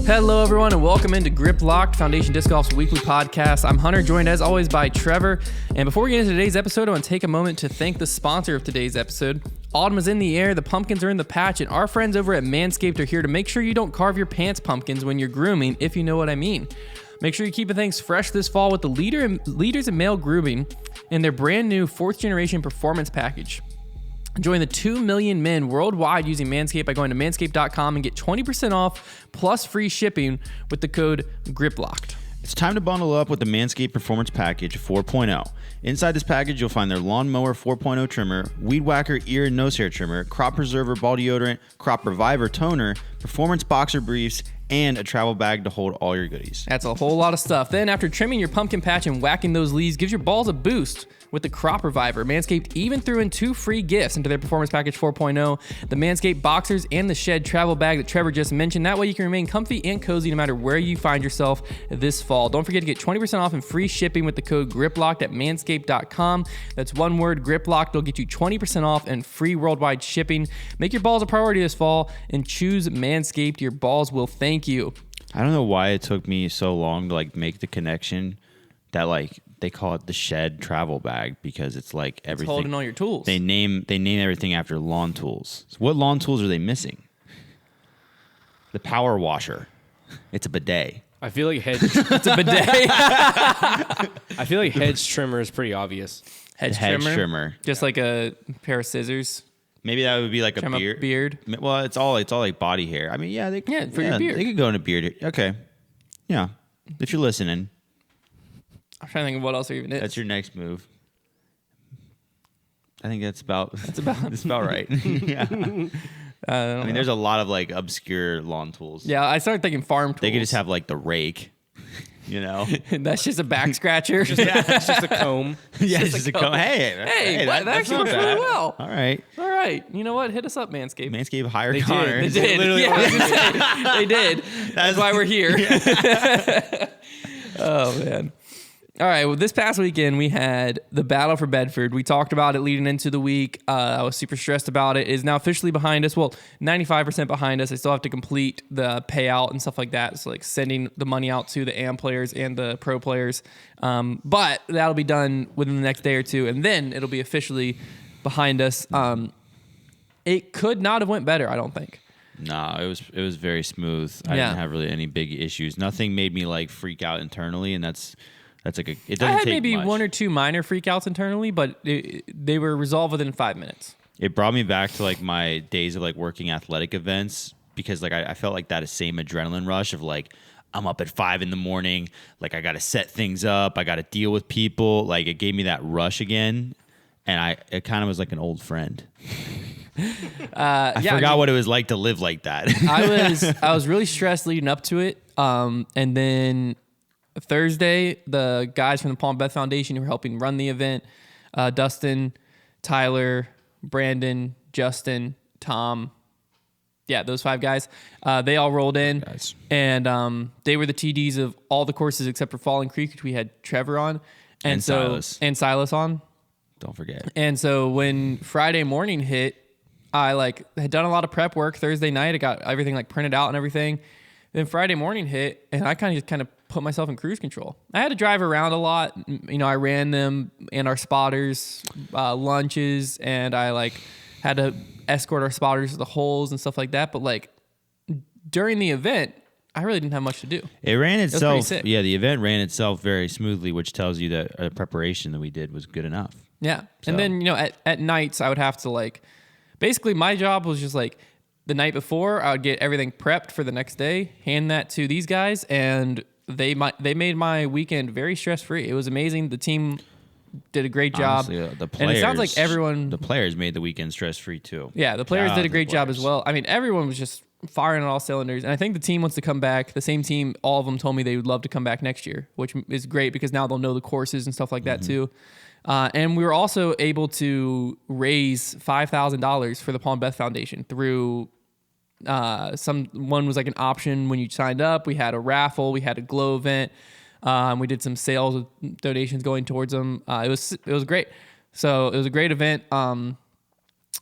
Hello, everyone, and welcome into Grip Locked, Foundation Disc Golf's weekly podcast. I'm Hunter, joined as always by Trevor. And before we get into today's episode, I want to take a moment to thank the sponsor of today's episode. Autumn is in the air, the pumpkins are in the patch, and our friends over at Manscaped are here to make sure you don't carve your pants pumpkins when you're grooming, if you know what I mean. Make sure you keep things fresh this fall with the leaders in male grooming and their brand new 4th generation performance package. Join the 2 million men worldwide using Manscaped by going to manscaped.com and get 20% off plus free shipping with the code GRIPLOCKED. It's time to bundle up with the Manscaped Performance Package 4.0. Inside this package, you'll find their Lawnmower 4.0 trimmer, Weed Whacker ear and nose hair trimmer, Crop Preserver ball deodorant, Crop Reviver toner, Performance boxer briefs, and a travel bag to hold all your goodies. That's a whole lot of stuff. Then after trimming your pumpkin patch and whacking those leaves, gives your balls a boost with the Crop Reviver. Manscaped even threw in 2 free gifts into their Performance Package 4.0, the Manscaped Boxers and the Shed travel bag that Trevor just mentioned. That way you can remain comfy and cozy no matter where you find yourself this fall. Don't forget to get 20% off and free shipping with the code GRIPLOCKED at manscaped.com. That's one word, GRIPLOCKED. It'll get you 20% off and free worldwide shipping. Make your balls a priority this fall and choose Manscaped. Your balls will thank you. I don't know why it took me so long to make the connection that they call it the Shed travel bag because it's like everything. It's holding all your tools. They name everything after lawn tools. So what lawn tools are they missing? The power washer. It's a bidet. I feel like It's a bidet. I feel like hedge trimmer is pretty obvious. Hedge trimmer. Just like a pair of scissors. Maybe that would be like Trim a a beard. Well, it's all like body hair. I mean, yeah, for your beard. They could go in a beard. Okay, yeah. If you're listening, I'm trying to think of what else there even is. that's your next move. I think that's about right. Yeah. I mean, there's a lot of obscure lawn tools. Yeah, I started thinking farm tools. They could just have the rake. You know, that's just a back scratcher. It's just a comb. Yeah, it's just a comb. Hey, that actually works really well. All right. You know what? Hit us up, Manscaped. Manscaped hired Connor. They did. Literally, they did. That's why we're here. Oh man. All right, well, this past weekend, we had the battle for Bedford. We talked about it leading into the week. I was super stressed about it. It is now officially behind us. Well, 95% behind us. I still have to complete the payout and stuff like that. So, sending the money out to the AM players and the pro players. But that'll be done within the next day or two, and then it'll be officially behind us. It could not have went better, I don't think. No, it was very smooth. I didn't have really any big issues. Nothing made me freak out internally, and that's it doesn't I had take maybe much. 1 or 2 minor freakouts internally, but they were resolved within 5 minutes. It brought me back to my days of working athletic events because I felt like that same adrenaline rush of I'm up at 5 a.m. I got to set things up. I got to deal with people. It gave me that rush again, and it kind of was like an old friend. I forgot what it was like to live like that. I was really stressed leading up to it, and then Thursday, the guys from the Palm Beth Foundation who were helping run the event, Dustin, Tyler, Brandon, Justin, Tom, those 5 guys, they all rolled in, and they were the TDs of all the courses except for Falling Creek, which we had Trevor on, and Silas on. Don't forget. And so when Friday morning hit, I had done a lot of prep work Thursday night. I got everything printed out and everything. Then Friday morning hit, and I kind of put myself in cruise control. I had to drive around a lot. I ran them and our spotters lunches, and I had to escort our spotters to the holes and stuff like that. But during the event, I really didn't have much to do. It ran itself. The event ran itself very smoothly, which tells you that the preparation that we did was good enough. Yeah. So. And then, at nights, I would have to basically my job was just the night before, I would get everything prepped for the next day, hand that to these guys, and they made my weekend very stress-free. It was amazing. The team did a great job. Honestly, the players, and it sounds like the players made the weekend stress-free too. Yeah, the players did a great job as well. I mean, everyone was just firing on all cylinders, and I think the team wants to come back. The same team, all of them told me they would love to come back next year, which is great because now they'll know the courses and stuff like that too. And we were also able to raise $5,000 for the Palm Beth Foundation through one was an option when you signed up. We had a raffle, we had a glow event, we did some sales with donations going towards them. It was great. So it was a great event.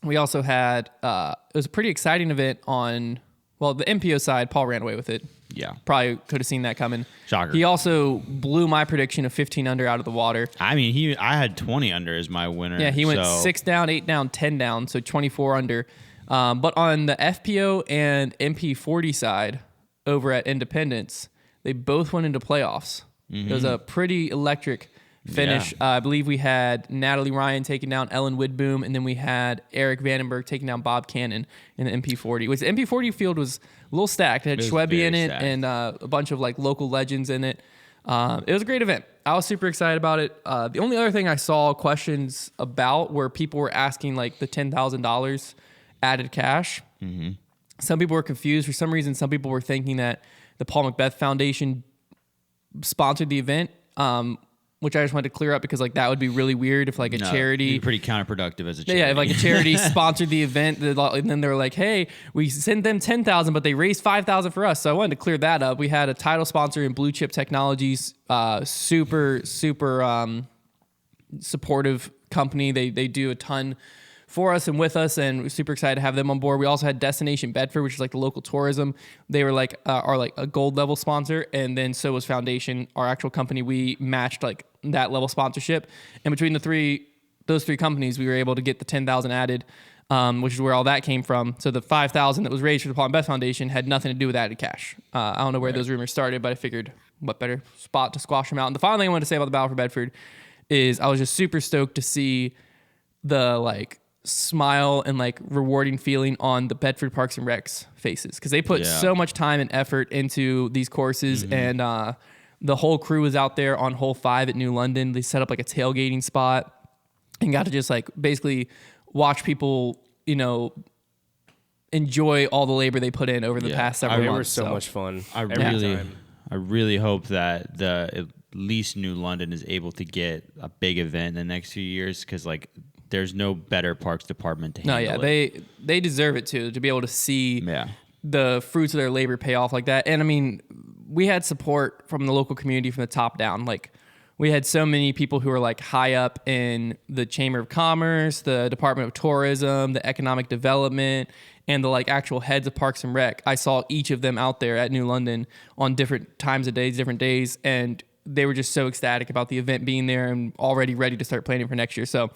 We also had it was a pretty exciting event on Well, the MPO side, Paul ran away with it. Yeah. Probably could have seen that coming. Shocker. He also blew my prediction of 15 under out of the water. I mean, I had 20 under as my winner. Yeah, he went 6 down, 8 down, 10 down, so 24 under. But on the FPO and MP40 side over at Independence, they both went into playoffs. It was a pretty electric finish. Yeah. I believe we had Natalie Ryan taking down Ellen Widboom, and then we had Eric Vandenberg taking down Bob Cannon in the MP40. Which the MP40 field was a little stacked. It had It was Schwebe very in it stacked. and a bunch of like local legends in it. It was a great event. I was super excited about it. The only other thing I saw questions about were people were asking like the $10,000 added cash. Mm-hmm. Some people were confused. For some reason, some people were thinking that the Paul Macbeth Foundation sponsored the event, which I just wanted to clear up because like that would be really weird if like a charity. It'd be pretty counterproductive as a charity. Yeah, if like a charity sponsored the event, and then they were like, "Hey, we sent them 10,000, but they raised 5,000 for us." So I wanted to clear that up. We had a title sponsor in Blue Chip Technologies, super supportive company. They do a ton for us and with us, and we're super excited to have them on board. We also had Destination Bedford, which is like the local tourism. They were like are like a gold level sponsor, and then so was Foundation, our actual company. We matched like that level sponsorship, and between those three companies, we were able to get the 10,000 added, which is where all that came from. So the 5,000 that was raised for the Paul and Beth Foundation had nothing to do with added cash. I don't know where those rumors started, but I figured what better spot to squash them out. And the final thing I wanted to say about the Battle for Bedford is I was just super stoked to see the like smile and like rewarding feeling on the Bedford Parks and Recs faces, because they put so much time and effort into these courses, and the whole crew was out there on hole 5 at New London. They set up like a tailgating spot and got to just like basically watch people, you know, enjoy all the labor they put in over the past several They months. were so much fun. I really hope that at least New London is able to get a big event in the next few years, because like there's no better parks department to handle it. They deserve it to be able to see Yeah. the fruits of their labor pay off like that. And I mean, we had support from the local community from the top down. Like we had so many people who were like high up in the Chamber of Commerce, the Department of Tourism, the Economic Development, and the like actual heads of Parks and Rec. I saw each of them out there at New London on different times of days, different days, and they were just so ecstatic about the event being there and already ready to start planning for next year. So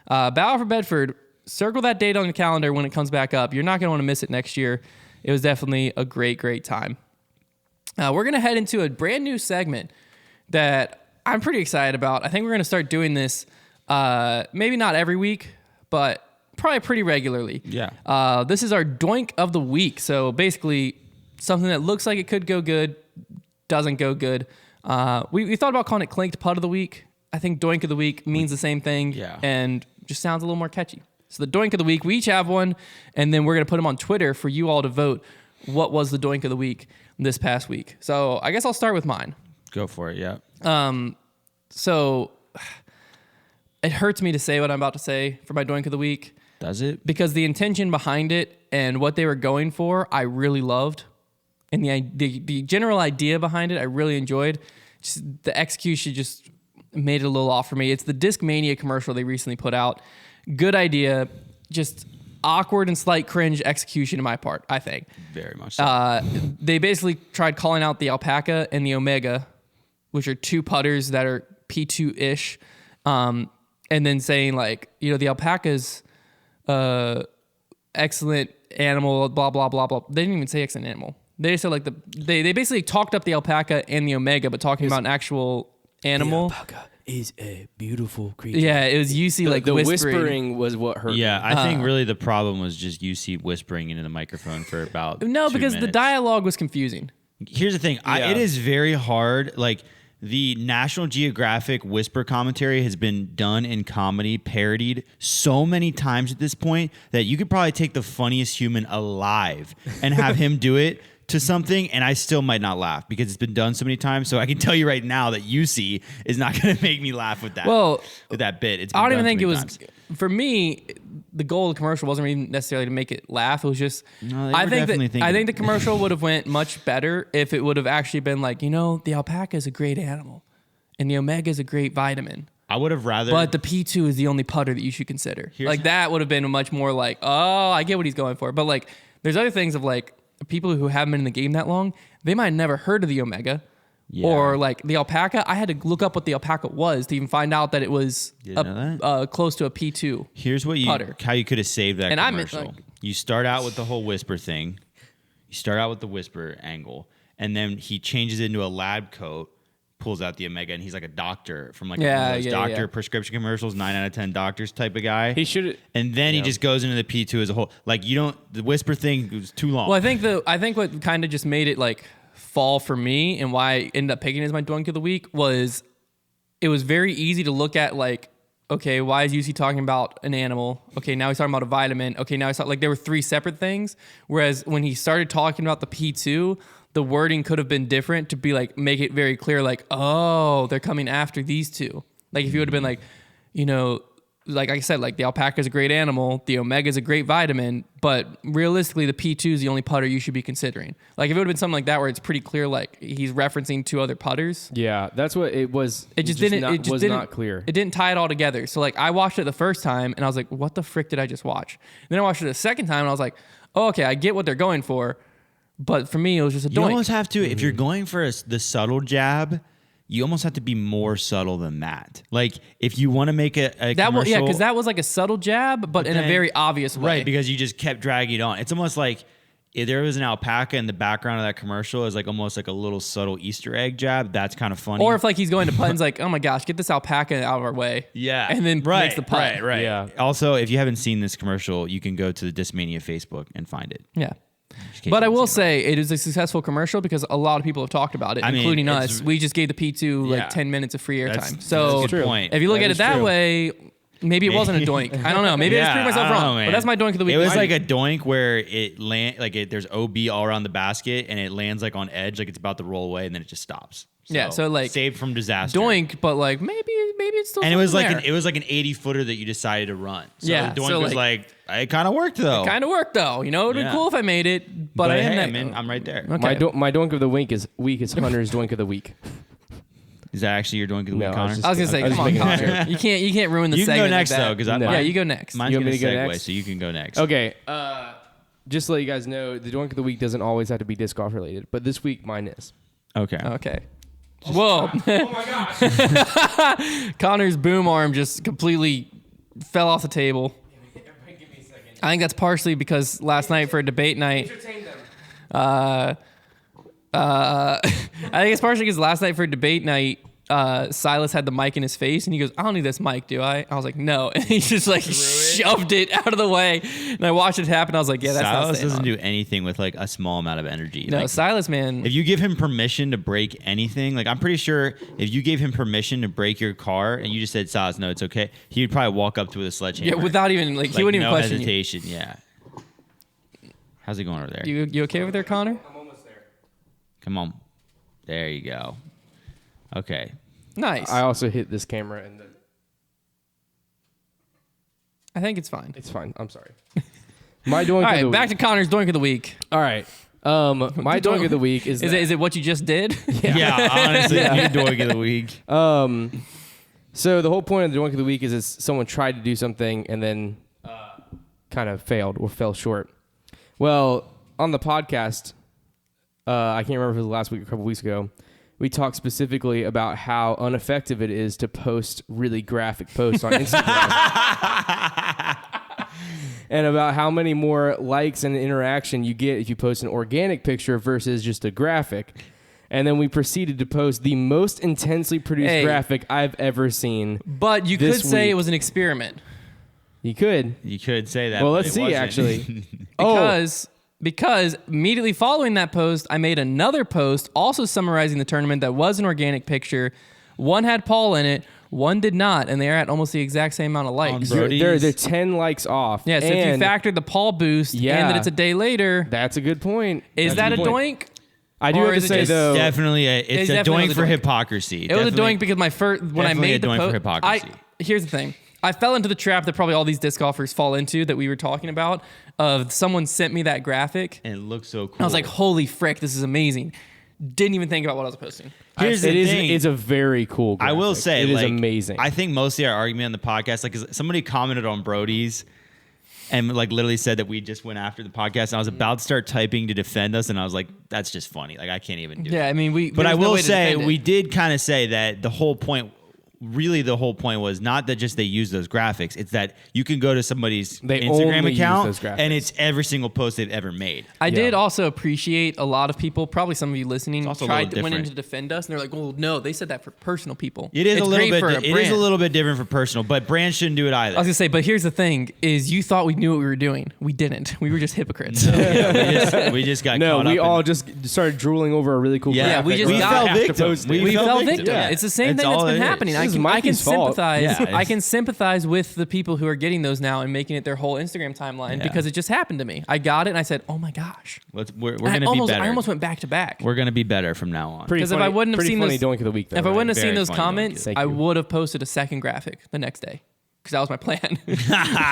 Battle for Bedford, circle that date on your calendar when it comes back up. You're not going to want to miss it next year. It was definitely a great time. We're going to head into a brand new segment that I'm pretty excited about. I think we're going to start doing this maybe not every week, but probably pretty regularly. Yeah. This is our Doink of the Week. So basically something that looks like it could go good, doesn't go good. We thought about calling it Clinked Putt of the Week. I think Doink of the Week means the same thing and just sounds a little more catchy. So the Doink of the Week, we each have one, and then we're going to put them on Twitter for you all to vote what was the Doink of the Week this past week. So I guess I'll start with mine. Go for it. Yeah. So it hurts me to say what I'm about to say for my Doink of the Week. Does it? Because the intention behind it and what they were going for, I really loved. And the general idea behind it, I really enjoyed. Just the execution just made it a little off for me. It's the Discmania commercial they recently put out. Good idea, just awkward and slight cringe execution on my part, I think. Very much so. They basically tried calling out the Alpaca and the Omega, which are two putters that are P2-ish, and then saying like, you know, the Alpaca's excellent animal, blah, blah, blah, blah. They didn't even say excellent animal. They said like they basically talked up the Alpaca and the Omega, but talking about an actual animal. The alpaca is a beautiful creature. Yeah, it was UC like the whispering. whispering was what hurt. Yeah, I think really the problem was just UC whispering into the microphone for about No, 2 because the minutes. dialogue was confusing. Here's the thing. It is very hard. Like the National Geographic whisper commentary has been done in comedy, parodied so many times at this point that you could probably take the funniest human alive and have him do it to something, and I still might not laugh because it's been done so many times. So I can tell you right now that UC is not going to make me laugh with that. Well, with that bit. It's been I don't even done think so it many was. times. For me, the goal of the commercial wasn't even necessarily to make it laugh. It was just. No, they I were think definitely that thinking- I think the commercial would have went much better if it would have actually been like, you know, the alpaca is a great animal, and the omega is a great vitamin. I would have rather. But the P2 is the only putter that you should consider. Here's Like that would have been much more like, oh, I get what he's going for. But like, there's other things of like, people who haven't been in the game that long, they might have never heard of the Omega. Yeah. Or like the alpaca. I had to look up what the alpaca was to even find out that it was close to a P2. Here's what how you could have saved that commercial. You start out with the whole whisper thing. You start out with the whisper angle, and then he changes it into a lab coat, pulls out the Omega, and he's like a doctor from like one of those doctor prescription commercials, 9 out of 10 doctors type of guy. He should. And then he just goes into the P2 as a whole. Like the whisper thing was too long. Well, I think what kind of just made it like fall for me and why I ended up picking it as my Doink of the week was it was very easy to look at like, okay, why is UC talking about an animal? Okay, now he's talking about a vitamin. Okay, now he's talking, like there were 3 separate things. Whereas when he started talking about the P2, the wording could have been different to be like, make it very clear, like, oh, they're coming after these 2. Like if you would have been like, you know, like I said, like the alpaca is a great animal, the Omega is a great vitamin, but realistically, the P2 is the only putter you should be considering. Like if it would have been something like that where it's pretty clear, like he's referencing 2 other putters. Yeah, that's what it was. It just didn't. It just was didn't, not clear. It didn't tie it all together. So like I watched it the first time and I was like, what the frick did I just watch? And then I watched it the second time and I was like, oh, okay, I get what they're going for, but for me it was just a you Doink. almost have to if you're going for the subtle jab. You almost have to be more subtle than that. Like if you want to make a commercial, because that was like a subtle jab, but in a very obvious way. Right, because you just kept dragging it on. It's almost like if there was an alpaca in the background of that commercial is like almost like a little subtle Easter egg jab. That's kind of funny. Or if like he's going to puns like, oh my gosh, get this alpaca out of our way. Yeah. And then makes the pun. Right. Yeah. Also, if you haven't seen this commercial, you can go to the Discmania Facebook and find it. Yeah. But I will say it is a successful commercial because a lot of people have talked about it, including us. We just gave the P2 like 10 minutes of free airtime. So that's a good point. If you look at it that way, maybe it wasn't a Doink. I don't know. Maybe I just proved myself wrong. But that's my Doink of the week. It was like a Doink where it there's OB all around the basket and it lands like on edge, like it's about to roll away, and then it just stops. So like saved from disaster. Doink, but like maybe it's still. And it was like an 80-footer that you decided to run. So Doink was like it kind of worked though. Kind of worked though. You know, it'd be cool if I made it, but I didn't. I'm right there. Okay. My Doink of the week is Hunter's Doink of the week. Is that actually your Doink of the week, Connor? I was gonna say, come on, Connor. You can't ruin the you segment. You can go next like though, because you go next. Mine's gonna segue, so you can go next. Okay. Just to let you guys know, the Doink of the week doesn't always have to be disc golf related, but this week mine is. Okay. Whoa. Oh my gosh. Connor's boom arm just completely fell off the table. Give me a second. I think that's partially because last night for a debate night. I think it's partially because last night for a debate night, Silas had the mic in his face and he goes, I don't need this mic, do I? I was like, no. And he just like shoved it out of the way. And I watched it happen. I was like, yeah, that's not Silas doesn't do anything with like a small amount of energy. No, like, Silas, man. If you give him permission to break anything, like I'm pretty sure if you gave him permission to break your car and you just said, Silas, no, it's okay, he would probably walk up to it with a sledgehammer. Yeah, without even like he wouldn't even question hesitation. Yeah. How's it going over there? You okay over there, Connor? I'm almost there. Come on. There you go. Okay. Nice. I also hit this camera and I think it's fine. it's fine. I'm sorry. My Doink All of right, the back week. to Connor's Doink of the week. All right. My Doink of the week is Is it what you just did? Yeah, honestly, your Doink of the week. So the whole point of the Doink of the week is someone tried to do something and then kind of failed or fell short. Well, on the podcast, I can't remember if it was last week or a couple weeks ago, we talked specifically about how ineffective it is to post really graphic posts on Instagram. And about how many more likes and interaction you get if you post an organic picture versus just a graphic. And then we proceeded to post the most intensely produced graphic I've ever seen. But you could say it was an experiment. You could. You could say that. Well, let's see, actually. Because immediately following that post, I made another post also summarizing the tournament that was an organic picture. One had Paul in it, one did not, and they're at almost the exact same amount of likes. They're 10 likes off. Yeah, so if you factor the Paul boost and that it's a day later. That's a good point. Is that a Doink? I do have to say, though. Definitely it's a Doink for hypocrisy. It was a Doink because when I made the post. For hypocrisy. Here's the thing. I fell into the trap that probably all these disc golfers fall into that we were talking about of someone sent me that graphic. And it looks so cool. I was like, holy frick, this is amazing. Didn't even think about what I was posting. Here's the thing. It's a very cool graphic. I will say, it is amazing. I think mostly our argument on the podcast, like 'cause somebody commented on Brody's, and like literally said that we just went after the podcast. And I was about to start typing to defend us, and I was like, that's just funny. Like I can't even do it. Yeah, I mean, But I there's no will way to say defend we it. did kind of say that the whole point was not that just they use those graphics. It's that you can go to somebody's They Instagram only use account those graphics. and it's every single post they've ever made. I did also appreciate a lot of people, probably some of you listening, also a went little in different. to defend us, and they're like, "Well, no, they said that for personal people." It is It's a little great bit. for It is a brand. little bit different for personal, but brands shouldn't do it either. I was gonna say, but here's the thing: is you thought we knew what we were doing. We didn't. We were just hypocrites. we just got No, caught we up all in, just started drooling over a really cool Yeah, graphic. we just We're like, got- "I fell have to victim. post it." We fell fell victim. victim. Yeah. It's the same It's thing that's all been it is. happening. This is I can Mikey's fault. sympathize. Yeah, I can sympathize with the people who are getting those now and making it their whole Instagram timeline Yeah. because it just happened to me. I got it and I said, "Oh my gosh!" We're And gonna be better. I almost went back to back. We're gonna be better from now on. Pretty 'Cause if funny- I wouldn't have pretty seen funny those- Doink of the week, though, If I right? wouldn't have Very seen those funny, Doink. comments, Thank I you. would have posted a second graphic the next day. Because that was my plan.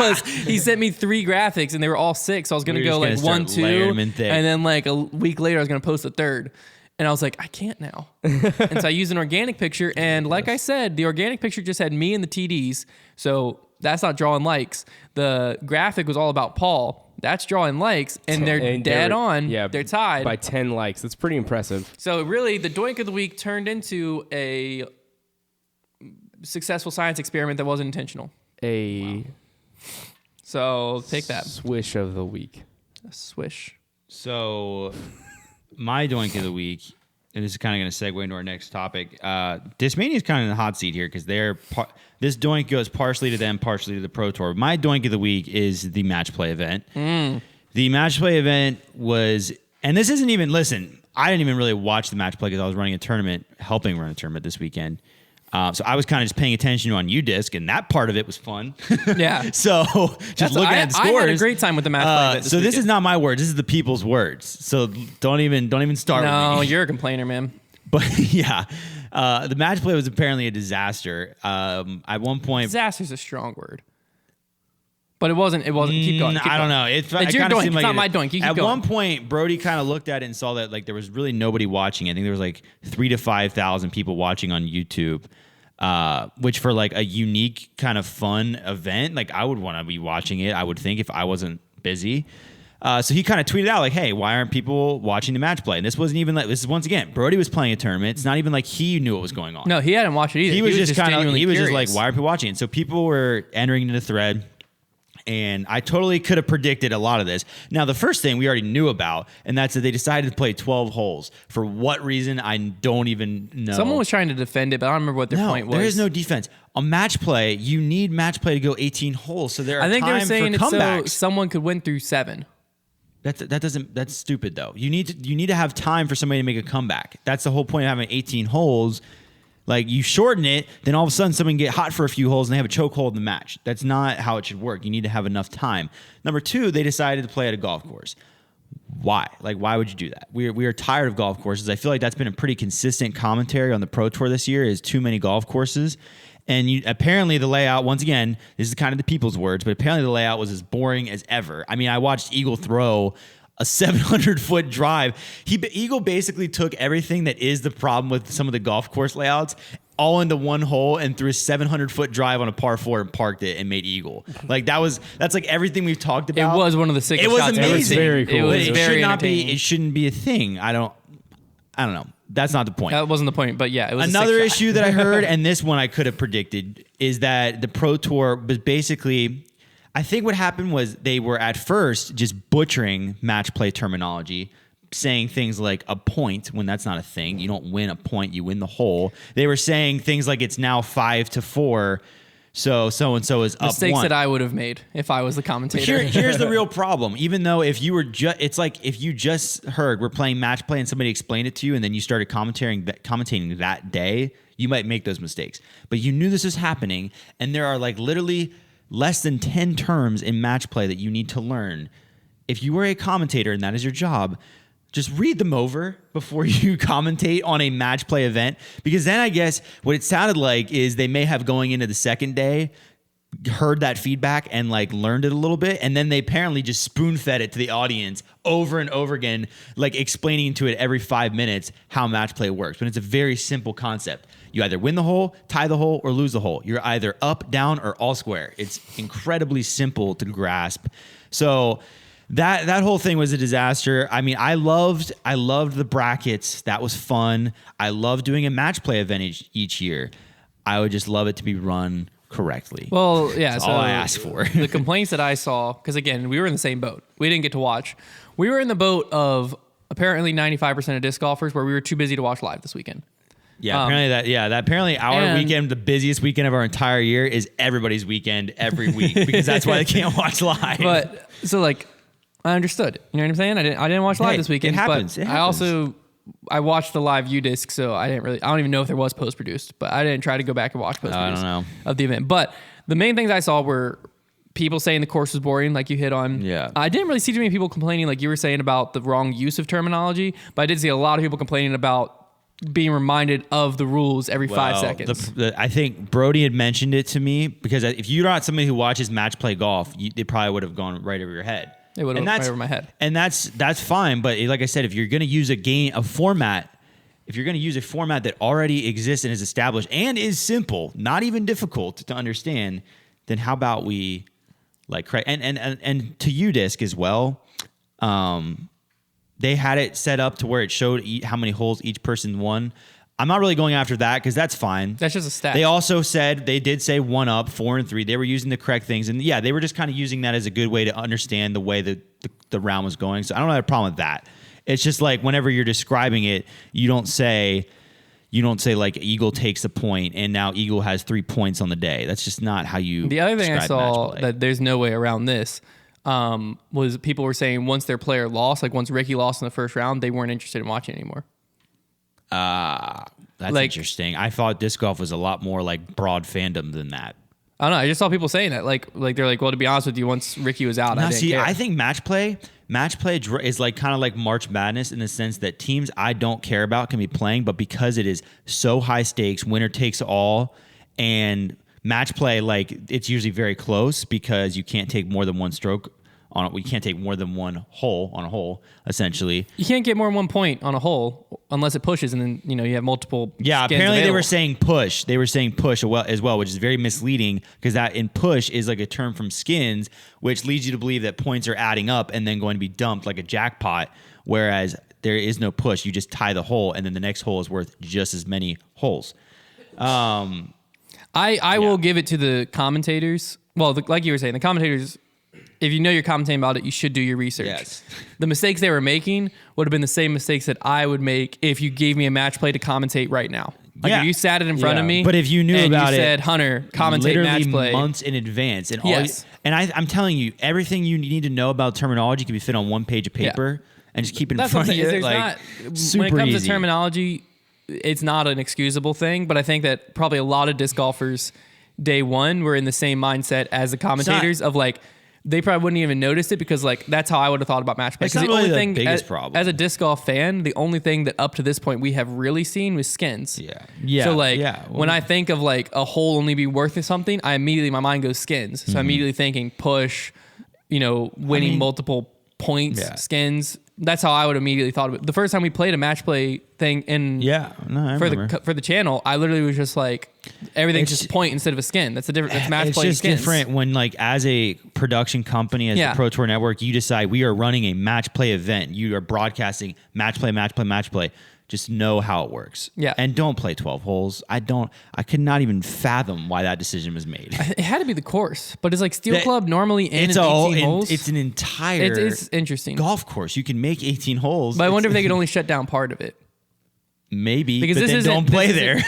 Was he sent me 3 graphics and they were all 6. So I was gonna We were go just like gonna 1, start layering 2, them in thick. and then like a week later I was gonna post a third. And I was like, I can't now. And so I used an organic picture, and like I said, the organic picture just had me and the TDs. So that's not drawing likes. The graphic was all about Paul. That's drawing likes, and they're And dead they're- on. Yeah, They're tied. by 10 likes. That's pretty impressive. So really, the Doink of the Week turned into a successful science experiment that wasn't intentional. A So take that. swish of the week. A swish. So, my doink of the week, and this is kind of going to segue into our next topic. Discmania is kind of in the hot seat here because this doink goes partially to them, partially to the Pro Tour. My doink of the week is the match play event. The match play event was, and this isn't even, listen, I didn't even really watch the match play because I was running a tournament, helping run a tournament this weekend. So I was kind of just paying attention on UDisc, and that part of it was fun. Yeah. So just looking at the scores, I had a great time with the match play event so this weekend. is not my words. This is the people's words. So don't even start No, with me. you're a complainer, man. But yeah, the match play was apparently a disaster. At one point, Disaster's a strong word. But it wasn't. Keep going. Keep I don't going. know. It It's your kind of doink. seemed It's like not my doink. You keep at going. one point, Brody kind of looked at it and saw that like there was really nobody watching. I think there was like 3,000 to 5,000 people watching on YouTube. Which for like a unique kind of fun event, like I would want to be watching it. I would think if I wasn't busy. So he kind of tweeted out like, "Hey, why aren't people watching the match play?" And this wasn't even like this is once again Brody was playing a tournament. It's not even like he knew what was going on. No, he hadn't watched it either. he was just kind of genuinely he was just curious. like, "Why are people watching?" And so people were entering into the thread. And I totally could have predicted a lot of this. Now, the first thing we already knew about, and that's that they decided to play 12 holes. For what reason, I don't even know. Someone was trying to defend it, but I don't remember what their point was. There is no defense. A match play, you need match play to go 18 holes. So there are I think they were time saying for it's so comebacks. someone could win through 7. That's stupid though. You need to have time for somebody to make a comeback. That's the whole point of having 18 holes. Like you shorten it, then all of a sudden someone can get hot for a few holes and they have a chokehold in the match. That's not how it should work. You need to have enough time. Number 2, they decided to play at a golf course. Why? Like, why would you do that? We are tired of golf courses. I feel like that's been a pretty consistent commentary on the Pro Tour this year is too many golf courses. And apparently the layout, once again, this is kind of the people's words, but apparently the layout was as boring as ever. I mean, I watched Eagle throw a 700-foot drive. Eagle basically took everything that is the problem with some of the golf course layouts all into one hole and threw a 700-foot drive on a par 4 and parked it and made eagle. Like that's like everything we've talked It about. was one of the sickest It was shots I've amazing. ever seen. very cool. It But was It very should not be. entertaining. It shouldn't be a thing. I don't know. That's not the point. That wasn't the point, but yeah, it was a Another sick shot. issue that I heard, and this one I could have predicted, is that the Pro Tour was basically, I think what happened was they were at first just butchering match play terminology, saying things like a point when that's not a thing. You don't win a point, you win the hole. They were saying things like it's now 5-4, so-and-so is up mistakes 1. that I would have made if I was the commentator. Here's the real problem. Even though if you were it's like if you just heard we're playing match play and somebody explained it to you and then you started commentating that day, you might make those mistakes. But you knew this was happening, and there are like literally less than 10 terms in match play that you need to learn. If you were a commentator and that is your job, just read them over before you commentate on a match play event, because then I guess what it sounded like is they may have going into the second day heard that feedback and like learned it a little bit, and then they apparently just spoon fed it to the audience over and over again, like explaining to it every 5 minutes how match play works, when it's a very simple concept. You either win the hole, tie the hole, or lose the hole. You're either up, down, or all square. It's incredibly simple to grasp. So that whole thing was a disaster. I mean, I loved the brackets. That was fun. I love doing a match play event each year. I would just love it to be run correctly. Well, yeah. That's so all I asked for. The complaints that I saw, because again, we were in the same boat. We didn't get to watch. We were in the boat of apparently 95% of disc golfers where we were too busy to watch live this weekend. Yeah, apparently our weekend, the busiest weekend of our entire year, is everybody's weekend every week because that's why they can't watch live. But so like, I understood. You know what I'm saying? I didn't watch live this weekend. It happens. But I watched the live U-Disc, so I don't even know if there was post-produced, but I didn't try to go back and watch post-produced of the event. But the main things I saw were people saying the course was boring, like you hit on. Yeah. I didn't really see too many people complaining, like you were saying, about the wrong use of terminology, but I did see a lot of people complaining about being reminded of the rules every 5 seconds. I think Brody had mentioned it to me because if you're not somebody who watches match play golf, they probably would have gone right over your head. It would have went right over my head. And that's fine. But like I said, if you're going to use a format that already exists and is established and is simple, not even difficult to understand, then how about we and to U-Disc as well. They had it set up to where it showed how many holes each person won. I'm not really going after that because that's fine. That's just a stat. They also said they did say 1 up, 4 and 3. They were using the correct things, and yeah, they were just kind of using that as a good way to understand the way that the round was going. So I don't have a problem with that. It's just like whenever you're describing it, you don't say like Eagle takes a point and now Eagle has 3 points on the day. That's just not how you. The other thing I saw match play. that there's no way around this was people were saying once their player lost, like once Ricky lost in the first round, they weren't interested in watching anymore. That's interesting. I thought disc golf was a lot more like broad fandom than that. I don't know. I just saw people saying that. Like they're like, well, to be honest with you, once Ricky was out, I didn't care. I think match play is like kind of like March Madness in the sense that teams I don't care about can be playing, but because it is so high stakes, winner takes all, and match play, like it's usually very close because you can't take more than one stroke on it. We can't take more than one hole on a hole, essentially. You can't get more than 1 point on a hole unless it pushes, and then you have multiple. Yeah, apparently they were saying push. They were saying push as well, which is very misleading because that in push is like a term from skins, which leads you to believe that points are adding up and then going to be dumped like a jackpot. Whereas there is no push. You just tie the hole, and then the next hole is worth just as many holes. I will give it to the commentators. Well, like you were saying, the commentators. If you know you're commentating about it, you should do your research. Yes. The mistakes they were making would have been the same mistakes that I would make if you gave me a match play to commentate right now. Like if you sat it in front of me, but if you knew and about you it, said, Hunter, commentate literally match play months in advance, and yes. I'm telling you, everything you need to know about terminology can be fit on one page of paper, and just keep it in front of you. Like, super when it comes easy. to terminology, it's not an excusable thing. But I think that probably a lot of disc golfers day one were in the same mindset as the commentators of like. They probably wouldn't even notice it because like that's how I would have thought about match play. It's not the really only the thing biggest problem. As a disc golf fan, the only thing that up to this point we have really seen was skins. Yeah. So like when I think of like a hole only be worth something, my mind goes skins. So I'm immediately thinking push, winning multiple points, skins. That's how I would immediately thought of it. The first time we played a match play thing for the channel, I literally was just like everything's just point instead of a skin. That's the difference. It's match play. It's just different when like as a production company, as the Pro Tour Network, you decide we are running a match play event. You are broadcasting match play. Just know how it works. Yeah. And don't play 12 holes. I could not even fathom why that decision was made. It had to be the course, but it's like Steel Club normally in 18 holes. It's an entire it's interesting golf course. You can make 18 holes. But I wonder if they could only shut down part of it. Maybe, because but then don't play there.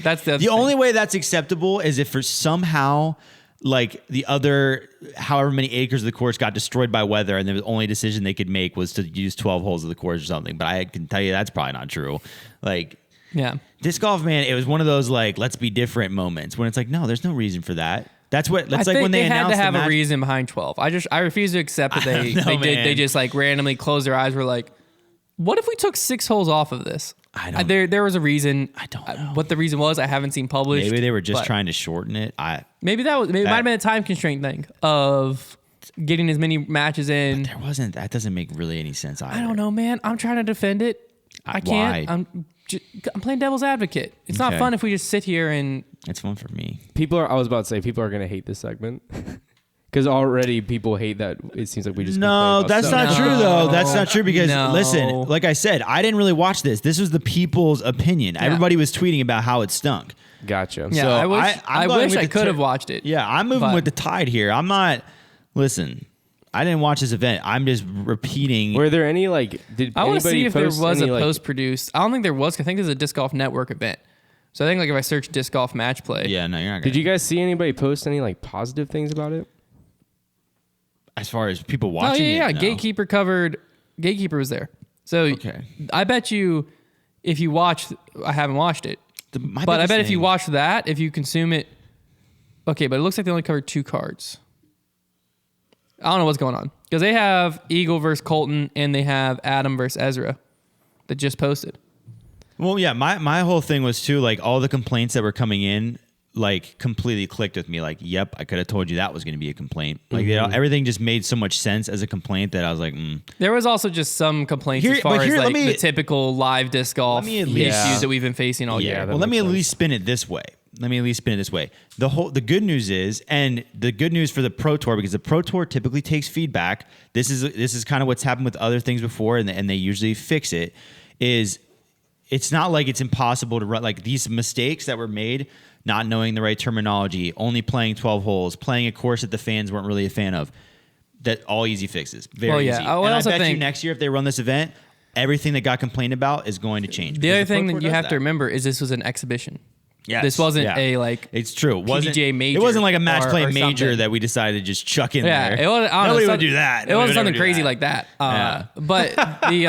That's the only way that's acceptable is if for somehow like the other however many acres of the course got destroyed by weather and the only decision they could make was to use 12 holes of the course or something. But I can tell you that's probably not true. Like, disc golf, man, it was one of those like let's be different moments when it's like no, there's no reason for that. That's like when they had announced to have the a reason behind 12. I refuse to accept that they just like randomly closed their eyes. Were like, what if we took 6 holes off of this? I don't. There was a reason. I don't know what the reason was. I haven't seen published. Maybe they were just trying to shorten it. Maybe it might have been a time constraint thing of getting as many matches in. But there wasn't. That doesn't make really any sense either. I don't know, man. I'm trying to defend it. I can't. Why? I'm playing devil's advocate. It's not Okay. fun if we just sit here and. It's fun for me. I was about to say, people are going to hate this segment. Because already people hate that it seems like we just No, complain about that's stuff. not true though. That's not true because No. listen, like I said, I didn't really watch this. This was the people's opinion. Everybody was tweeting about how it stunk. Gotcha. Yeah, So I wish I'm I, going wish with I the could have watched it. Yeah, I'm moving But- with the tide here. I'm not. Listen, I didn't watch this event. I'm just repeating. Were there any did I want to anybody see if there post was a any, post-produced. I don't think there was. I think there's a Disc Golf Network event. So I think if I search disc golf match play, Yeah, no, you're not. Did you guys see anybody post any positive things about it? As far as people Oh watching yeah, it, no. Gatekeeper covered. Gatekeeper was there. So Okay. I bet you, if you watch, I haven't watched it, My but I biggest bet if you thing- watch that, if you consume it, okay. But it looks like they only covered 2 cards. I don't know what's going on because they have Eagle versus Colton and they have Adam versus Ezra that just posted. Well, yeah, my whole thing was too all the complaints that were coming in completely clicked with me. Yep, I could have told you that was going to be a complaint. Everything just made so much sense as a complaint that I was like, There was also just some complaints Here- as far but here, as let me- the typical live disc golf me at issues least- that we've been facing all Yeah, year. that well, let makes me at sense. least spin it this way. The good news is, and the good news for the Pro Tour, because the Pro Tour typically takes feedback. This is kind of what's happened with other things before, and they usually fix it. Is it's not like it's impossible to run these mistakes that were made, not knowing the right terminology, only playing 12 holes, playing a course that the fans weren't really a fan of. That all easy fixes, very Well, yeah. easy. I And I also bet you think- next year if they run this event, everything that got complained about is going to change. The because other Pro thing Tour that you does have that. to remember is this was an exhibition. Yes, This wasn't yeah. It's true. It wasn't PDGA major It wasn't like a match or- play or major something. that we decided to just chuck in Yeah, there. it was. I don't know, Nobody would something- do that. It Nobody wasn't would something ever do crazy that. like that. Yeah. But the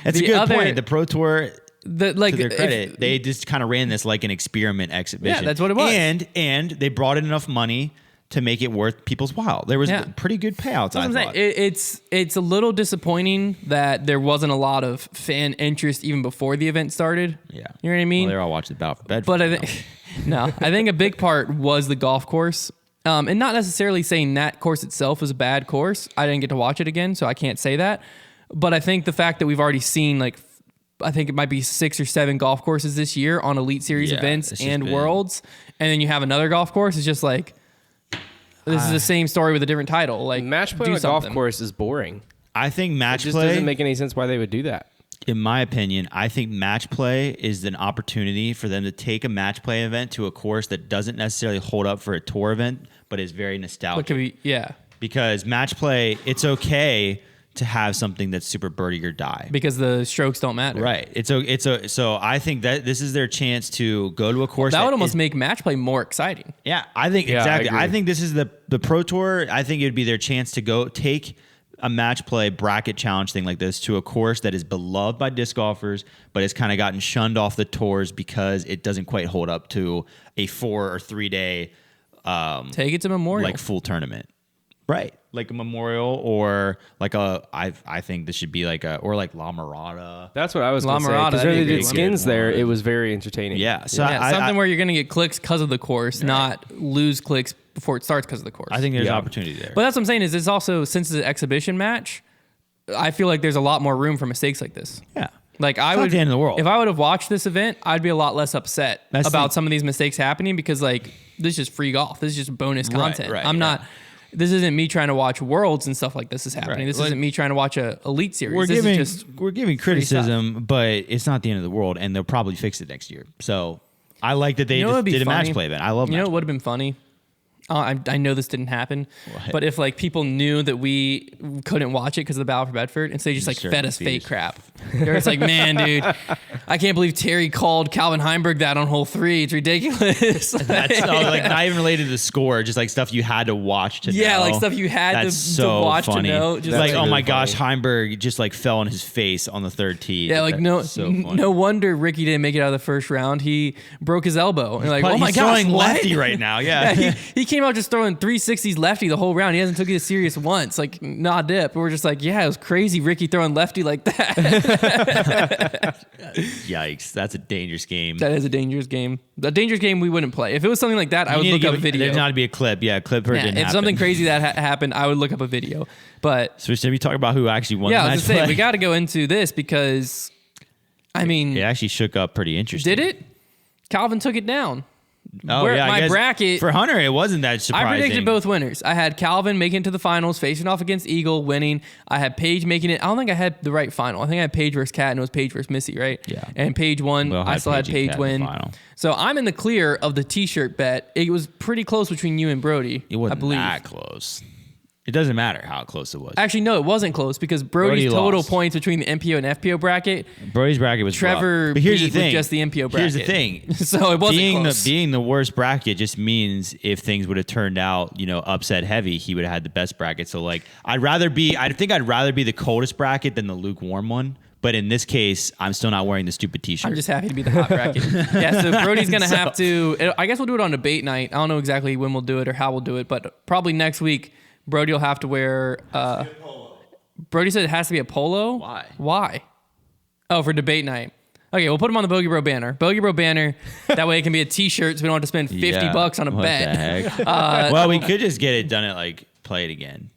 That's the a good other- point. The Pro Tour, the to their credit, they just kind of ran this like an experiment exhibition. Yeah, that's what it was. And they brought in enough money to make it worth people's while. There was Yeah. pretty good payouts. That's what I'm I saying. thought. It's a little disappointing that there wasn't a lot of fan interest even before the event started. Yeah, You know what I mean? Well, they're all watching the Battle for Bedford. But I think I think a big part was the golf course, and not necessarily saying that course itself was a bad course. I didn't get to watch it again, so I can't say that. But I think the fact that we've already seen I think it might be 6 or 7 golf courses this year on Elite Series Yeah, events it's just and been- Worlds, and then you have another golf course. It's just this is the same story with a different title. Match play do on a golf something. course is boring. I think It match just play doesn't make any sense why they would do that. in my opinion, I think match play is an opportunity for them to take a match play event to a course that doesn't necessarily hold up for a tour event, but is very What nostalgic. could be? Yeah, Because match play, it's okay to have something that's super birdie or die. because the strokes don't matter. Right. So I think that this is their chance to go to a course That would is- almost make match play more exciting. Yeah, I think Yeah, I exactly. agree. I think this is the Pro Tour. I think it would be their chance to go take a match play bracket challenge thing like this to a course that is beloved by disc golfers, but has kind of gotten shunned off the tours because it doesn't quite hold up to a 4 or 3 day Take it to Memorial. like full tournament. Right. Like a Memorial or like I think this should be like or like La Mirada. That's what I was going to say. Lamarada, Because that'd when be they a did good skins one. there, it was very entertaining. Yeah. So Yeah, I, something I, where you're going to get clicks because of the course, not lose clicks before it starts because of the course. I think there's Yeah. opportunity there. But that's what I'm saying is it's also, since it's an exhibition match, I feel like there's a lot more room for mistakes like this. yeah. Like I It's not would, the end of the world. if I would have watched this event, I'd be a lot less upset That's about the- some of these mistakes happening because like this is just free golf. This is just bonus content. right, I'm yeah. not. This isn't me trying to watch Worlds and stuff like this is happening. Right. This Like- isn't me trying to watch a Elite Series. We're this giving is just we're giving criticism, but it's not the end of the world, and they'll probably fix it next year. So I like that they You know what just would be did a match funny? play event. I love You know match what would have been funny? I know this didn't happen, What? but if like people knew that we couldn't watch it because of the Battle for Bedford, and so they just like Sure, fed us feed fake us. crap. They're just like, man, dude, I can't believe Terry called Calvin Heimberg that on hole 3. It's ridiculous. That's like not even related to the score, just like stuff you had to watch to know. Yeah, like stuff you had to- That's to so watch to funny. know, just like, like- oh my really gosh, funny. Heimberg just like fell on his face on the third tee. Yeah, like no, That's so funny. no wonder Ricky didn't make it out of the first round. He broke his elbow. And like, But oh my he's gosh, throwing what? lefty right now. Yeah. Yeah, he came out just throwing 360s lefty the whole round. He hasn't took it serious once. Like, nah dip. We're just like, yeah, it was crazy Ricky throwing lefty like that. Yikes, that's a dangerous game. That is a dangerous game. A dangerous game we wouldn't play. If it was something like that, I would You need look to up a give- video. There's not to be a clip. Yeah, clip her Yeah, didn't if happen. something crazy that happened, I would look up a video. But So should we talk about who actually won yeah, the I match was just saying, play? we got to go into this because I mean, It actually shook up pretty interesting. did it? Calvin took it down. Oh, yeah. I My guess bracket. for Hunter, it wasn't that surprising. I predicted both winners. I had Calvin making it to the finals, facing off against Eagle, winning. I had Paige making it. I don't think I had the right final. I think I had Paige versus Kat, and it was Paige versus Missy, right? Yeah. And Paige won. Well, I still had and Paige Kat in the win. final. So I'm in the clear of the T-shirt bet. It was pretty close between you and Brody. It wasn't I believe. that close. It doesn't matter how close it was. Actually, no, it wasn't close because Brody's Brody total lost. points between the MPO and FPO bracket. Brody's bracket was Trevor rough. But here's the beat with thing. just the MPO bracket. Here's the thing. So it wasn't being close. being the worst bracket just means if things would have turned out, upset heavy, he would have had the best bracket. So like, I think I'd rather be the coldest bracket than the lukewarm one. But in this case, I'm still not wearing the stupid T-shirt. I'm just happy to be the hot bracket. Yeah, so Brody's going to have to... I guess we'll do it on debate night. I don't know exactly when we'll do it or how we'll do it, but probably next week, Brody will have to wear... Brody said it has to be a polo? Why? Why? Oh, for debate night. Okay, we'll put him on the Bogey Bro banner. Bogey Bro banner. That way it can be a T-shirt so we don't have to spend $50 on a what bet. The heck? Well, we could just get it done at like Play It Again.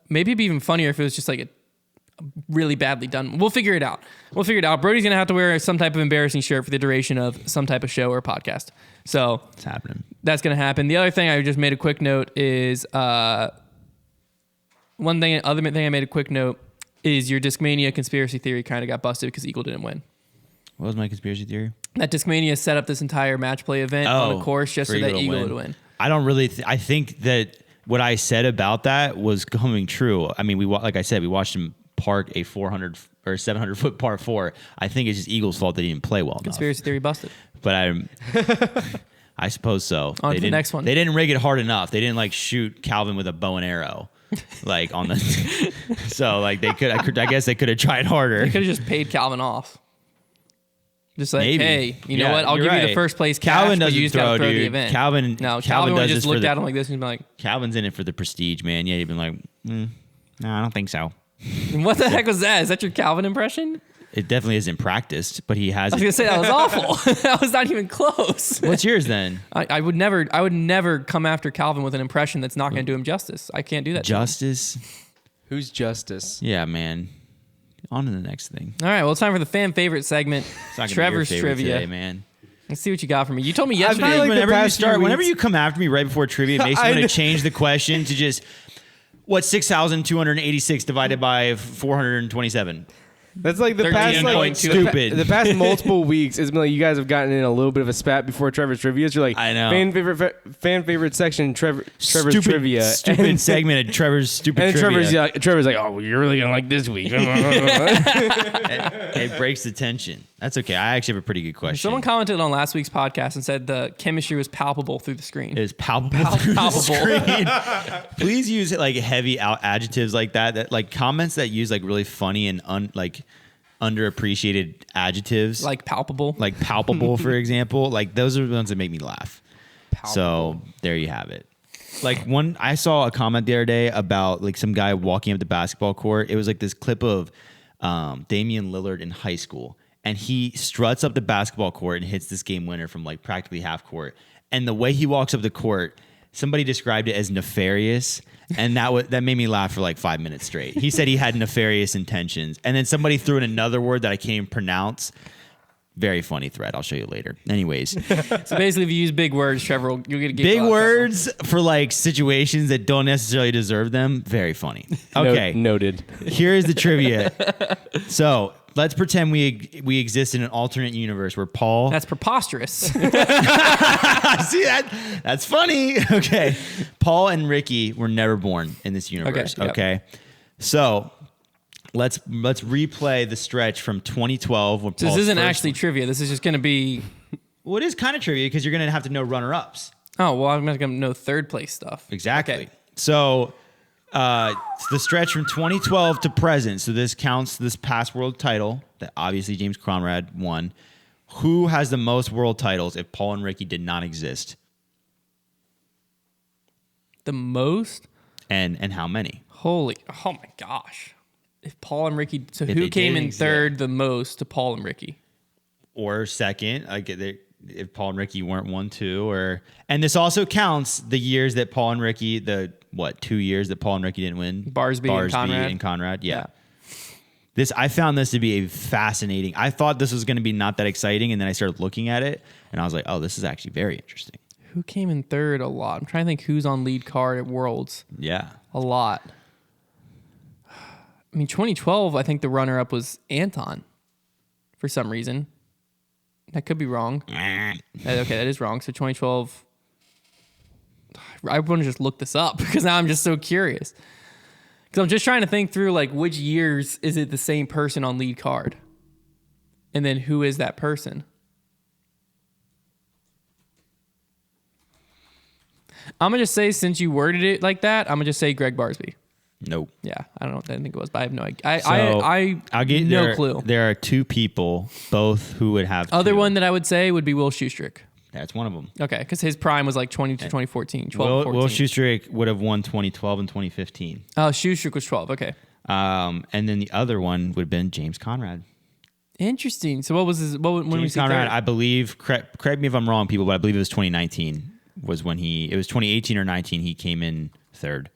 Maybe it'd be even funnier if it was just like a really badly done. We'll figure it out. Brody's going to have to wear some type of embarrassing shirt for the duration of some type of show or podcast. So It's happening. that's going to happen. The other thing I just made a quick note is other thing I made a quick note is your Discmania conspiracy theory kind of got busted because Eagle didn't win. What was my conspiracy theory? That Discmania set up this entire match play event on the course just so that Eagle would win. I don't really. I think that what I said about that was coming true. I mean, like I said, we watched him park a 400 or 700 foot par 4. I think it's just Eagle's fault that he didn't play well enough. Conspiracy theory busted. But I suppose so. On to the next one. They didn't rig it hard enough. They didn't like shoot Calvin with a bow and arrow, like on the. So like they could. I guess they could have tried harder. They could have just paid Calvin off. Just like, Maybe. hey, you know Yeah, what? I'll you're give you the right. first place cash, Calvin but doesn't you just got to throw the dude. event. Calvin Calvin would does have this just for looked the- at him like this and be like, Calvin's in it for the prestige, man. Yeah, he'd been like, no, I don't think so. what the heck was that? Is that your Calvin impression? It definitely isn't practiced, but he has I was it. going to say that was awful. That was not even close. What's yours then? I would never come after Calvin with an impression that's not going to do him justice. I can't do that. Justice? Who's Justice? Yeah, man. On to the next thing. All right, well, it's time for the fan favorite segment. It's not gonna Trevor's be your favorite trivia. today, man. Let's see what you got for me. You told me I yesterday. feel like the whenever you past few start, whenever weeks- you come after me right before trivia, it makes me I want know. to change the question to just what's 6,286 divided by 427. That's like the past 13.2. Stupid. The past multiple weeks, it's been like you guys have gotten in a little bit of a spat before Trevor's trivia. You're like, I know. fan favorite section, Trevor's Stupid, trivia, Stupid and, segment of Trevor's stupid and trivia. Trevor's like, oh, well, you're really gonna like this week. It breaks the tension. That's okay. I actually have a pretty good question. Someone commented on last week's podcast and said the chemistry was palpable through the screen. It is palpable through Palpable. the screen. Please use like heavy adjectives like that. That like comments that use like really funny and underappreciated adjectives, Like palpable. like palpable, for example. Like those are the ones that make me laugh. So there you have it. Like I saw a comment the other day about like some guy walking up the basketball court. It was like this clip of Damian Lillard in high school, and he struts up the basketball court and hits this game winner from like practically half court. And the way he walks up the court, somebody described it as nefarious, and that made me laugh for like 5 minutes straight. He said he had nefarious intentions, and then somebody threw in another word that I can't even pronounce. Very funny thread. I'll show you later. Anyways, So basically, if you use big words, Trevor, you'll get a big words for like situations that don't necessarily deserve them. Very funny. Okay, Noted. here is the trivia. So let's pretend we exist in an alternate universe where Paul. That's preposterous. See that? That's funny. Okay, Paul and Ricky were never born in this universe. Okay, yep. Okay, so. Let's replay the stretch from 2012 when This Paul's isn't first actually trivia. This is just going to be. Well, it is kind of trivia because you're going to have to know runner-ups. Oh, well, I'm not going to know third place stuff. Exactly. Okay. So it's the stretch from 2012 to present. So this counts this past world title that obviously James Conrad won. Who has the most world titles if Paul and Ricky did not exist? The most? And how many? Oh my gosh. If Paul and Ricky. So If who they came in didn't third the most to Paul and Ricky? Or second, like if Paul and Ricky weren't 1-2, and this also counts the years that Paul and Ricky, 2 years that Paul and Ricky didn't win? Barsby and Conrad? and Conrad, yeah. I found this to be a fascinating. I thought this was going to be not that exciting, and then I started looking at it, and I was like, oh, this is actually very interesting. Who came in third a lot? I'm trying to think who's on lead card at Worlds. Yeah. A lot. I mean, 2012, I think the runner-up was Anton for some reason. That could be wrong. Okay, that is wrong. So 2012, I want to just look this up because now I'm just so curious. Because I'm just trying to think through, like, which years is it the same person on lead card? And then who is that person? I'm going to just say, since you worded it like that, I'm going to just say Greg Barsby. Nope. Yeah, I don't know what I think it was, but I have no idea. I'll get no clue. There are two people, both who would have Other two. one that I would say would be Will Schustrick. That's one of them. Okay, because his prime was like 20 to 2014, 12, 14. Will Schustrick would have won 2012 and 2015. Oh, Schustrick was 12. Okay. And then the other one would have been James Conrad. Interesting. So what was his? When James we see Conrad, third? I believe. Correct me if I'm wrong, people, but I believe it was 2019 was when it was 2018 or 19. He came in third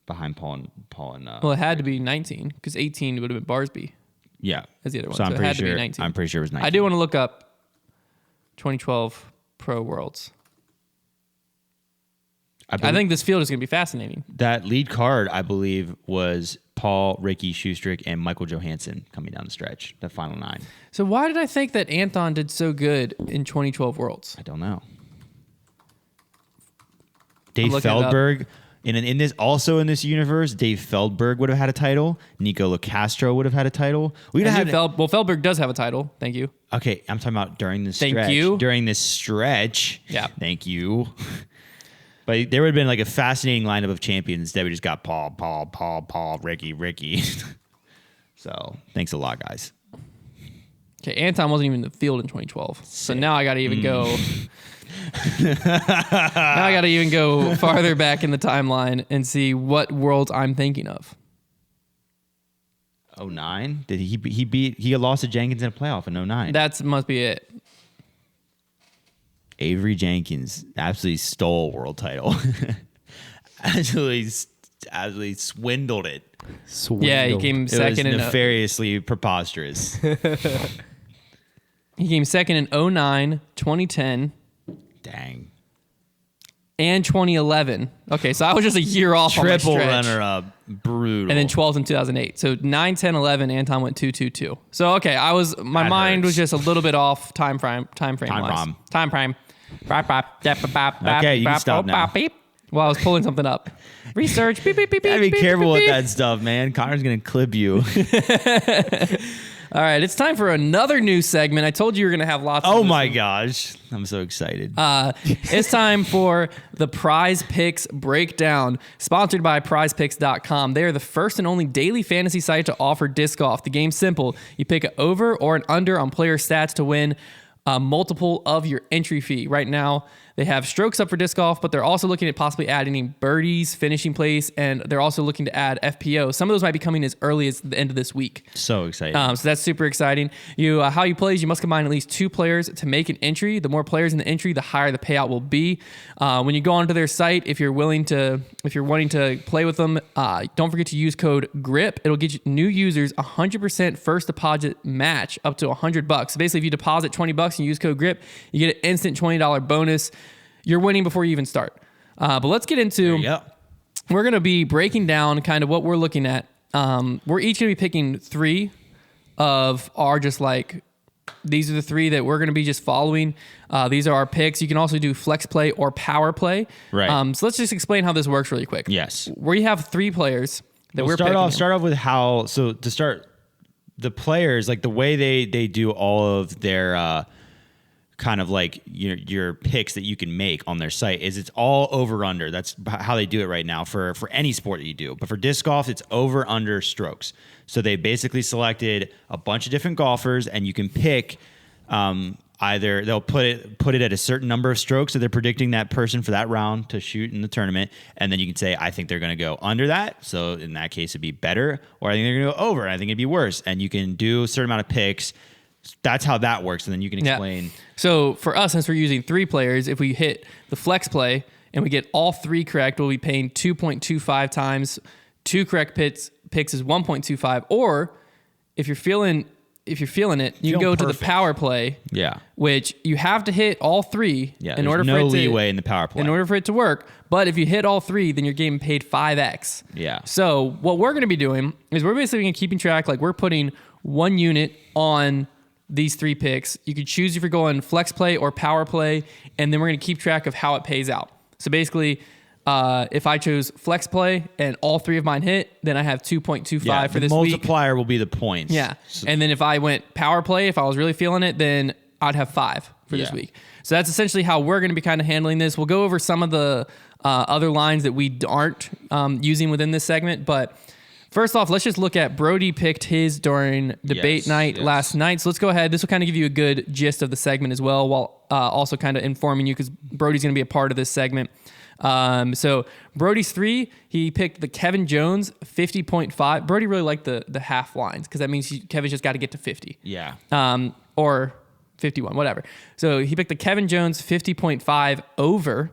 behind Paul and. Well, it had to be 19 because 18 would have been Barsby. Yeah, as the other one. So, So I'm it pretty had to be sure. 19. I'm pretty sure it was 19. I do want to look up 2012 Pro Worlds. I think this field is going to be fascinating. That lead card, I believe, was Paul, Ricky, Schustrick, and Michael Johansson coming down the stretch, the final 9. So why did I think that Anton did so good in 2012 Worlds? I don't know. Dave looking it up. Feldberg, in this universe, Dave Feldberg would have had a title. Nico LaCastro would have had a title. Feldberg does have a title. Thank you. Okay, I'm talking about during this Thank stretch. you. During this stretch. Yeah. Thank you. But there would have been like a fascinating lineup of champions. Instead, we just got Paul, Ricky. So, thanks a lot, guys. Okay, Anton wasn't even in the field in 2012. So now I got to even go. Now I got to even go farther back in the timeline and see what worlds I'm thinking of. 09? Did he lost to Jenkins in a playoff in 09? That must be it. Avery Jenkins absolutely stole a world title. absolutely swindled it. Yeah, he came second It was nefariously preposterous. He came second in 09, 2010. Dang. And 2011. Okay, so I was just a year off on my Triple stretch. runner-up. Brutal. And then 12th in 2008. So 9, 10, 11, Anton went 2, 2, 2. So, okay, my mind was just a little bit off time frame wise. Time frame. Okay, you can stop now. Well, I was pulling something up. Research. Beep, beep, beep, Gotta be beep, careful beep, with beep. that stuff, man. Connor's gonna clip you. All right, it's time for another new segment. I told you were going to have lots of Oh this my one. gosh. I'm so excited. It's time for the Prize Picks Breakdown, sponsored by prizepicks.com. They are the first and only daily fantasy site to offer disc golf. The game's simple. You pick an over or an under on player stats to win a multiple of your entry fee. Right now, they have strokes up for disc golf, but they're also looking at possibly adding birdies, finishing place, and they're also looking to add FPO. Some of those might be coming as early as the end of this week. So excited. So that's super exciting. How you play is you must combine at least 2 players to make an entry. The more players in the entry, the higher the payout will be. When you go onto their site, if you're wanting to play with them, don't forget to use code GRIP. It'll get you new users 100% first deposit match up to $100. So basically, if you deposit $20 and use code GRIP, you get an instant $20 bonus. You're winning before you even start. But let's get into. We're going to be breaking down kind of what we're looking at. We're each going to be picking 3 of our just like, these are the 3 that we're going to be just following. These are our picks. You can also do flex play or power play. Right. So let's just explain how this works really quick. Yes. We have 3 players that we're picking. Start off with how. So to start, the players, like the way they do all of their kind of like your picks that you can make on their site is it's all over under. That's how they do it right now for any sport that you do. But for disc golf, it's over under strokes. So they basically selected a bunch of different golfers, and you can pick either they'll put it at a certain number of strokes that they're predicting that person for that round to shoot in the tournament, and then you can say, I think they're going to go under that. So in that case, it'd be better, or I think they're going to go over. I think it'd be worse. And you can do a certain amount of picks. That's how that works, and then you can explain. Yeah. So for us, since we're using 3 players, if we hit the flex play and we get all 3 correct, we'll be paying 2.25 times. 2 correct picks is 1.25. Or if you're feeling it, you can Feeling go to the perfect. power play, Yeah. which you have to hit all three Yeah. in There's order no for it to leeway in the power play. in order for it to work. But if you hit all three, then you're getting paid 5x. Yeah. So what we're going to be doing is we're basically going to keeping track. Like we're putting 1 unit on these 3 picks. You could choose if you're going flex play or power play, and then we're going to keep track of how it pays out. So basically, if I chose flex play and all 3 of mine hit, then I have 2.25 for the this week. multiplier will be the points. Yeah. So- And then if I went power play, if I was really feeling it, then I'd have 5 for this Yeah. week. So that's essentially how we're going to be kind of handling this. We'll go over some of the other lines that we aren't using within this segment. But first off, let's just look at Brody picked his during debate night last night. So let's go ahead. This will kind of give you a good gist of the segment as well, while also kind of informing you because Brody's going to be a part of this segment. So Brody's 3, he picked the Kevin Jones 50.5. Brody really liked the half lines because that means Kevin's just got to get to 50. Yeah. Or 51, whatever. So he picked the Kevin Jones 50.5 over,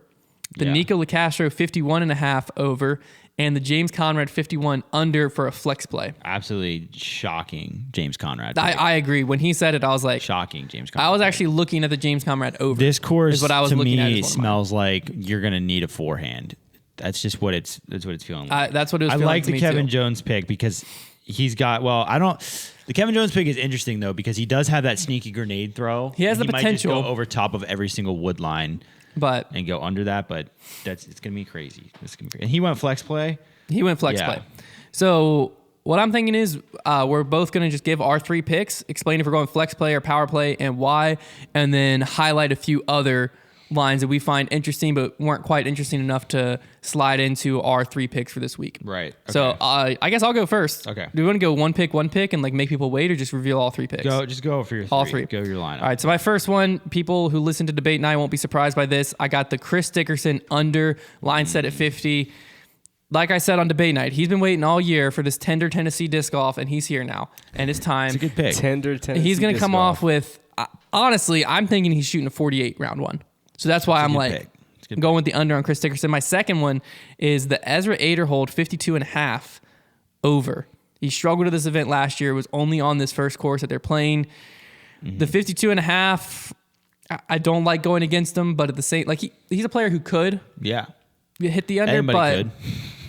the Yeah. Nico LeCastro 51.5 over, and the James Conrad 51 under for a flex play. Absolutely shocking, James Conrad. I agree. When he said it, I was like, Shocking, James Conrad. I was actually looking at the James Conrad over. This course is what I was to looking at me as one of mine. smells like you're gonna need a forehand. That's just what it's. That's what it's feeling like. That's what it was I feeling like to the me Kevin too. Jones pick because he's got. Well, I don't. The Kevin Jones pick is interesting though because he does have that sneaky grenade throw. He has and the might just potential. go over top of every single wood line But and go under that. But it's gonna be crazy. It's gonna be crazy. And he went flex play. he went flex Yeah. play. So what I'm thinking is we're both going to just give our 3 picks, explain if we're going flex play or power play and why, and then highlight a few other lines that we find interesting but weren't quite interesting enough to slide into our 3 picks for this week. Right. So Okay. I guess I'll go first. Okay. Do we want to go one pick, and like make people wait, or just reveal all 3 picks? Just go for your All 3. Go your lineup. All right, so my first one, people who listen to Debate Night won't be surprised by this. I got the Chris Dickerson under, line set at 50. Like I said on Debate Night, he's been waiting all year for this tender Tennessee disc golf, and he's here now. And it's time. It's a good pick. Tender Tennessee He's going to disc come golf. off with, honestly, I'm thinking he's shooting a 48 round 1. So that's why I'm good like pick. It's a good going with the under on Chris Dickerson. My second one is the Ezra Aderhold 52.5 over. He struggled at this event last year, was only on this first course that they're playing. Mm-hmm. The 52.5, I don't like going against him, but at the same, like he's a player who could Yeah. hit the under, Anybody but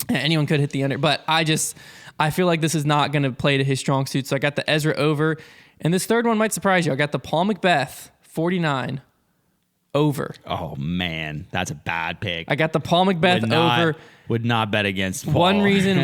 could. anyone could hit the under. But I feel like this is not going to play to his strong suit. So I got the Ezra over, and this third one might surprise you. I got the Paul Macbeth 49 over. Oh man, that's a bad pick. I got the Paul Macbeth over. Would not bet against Paul. One reason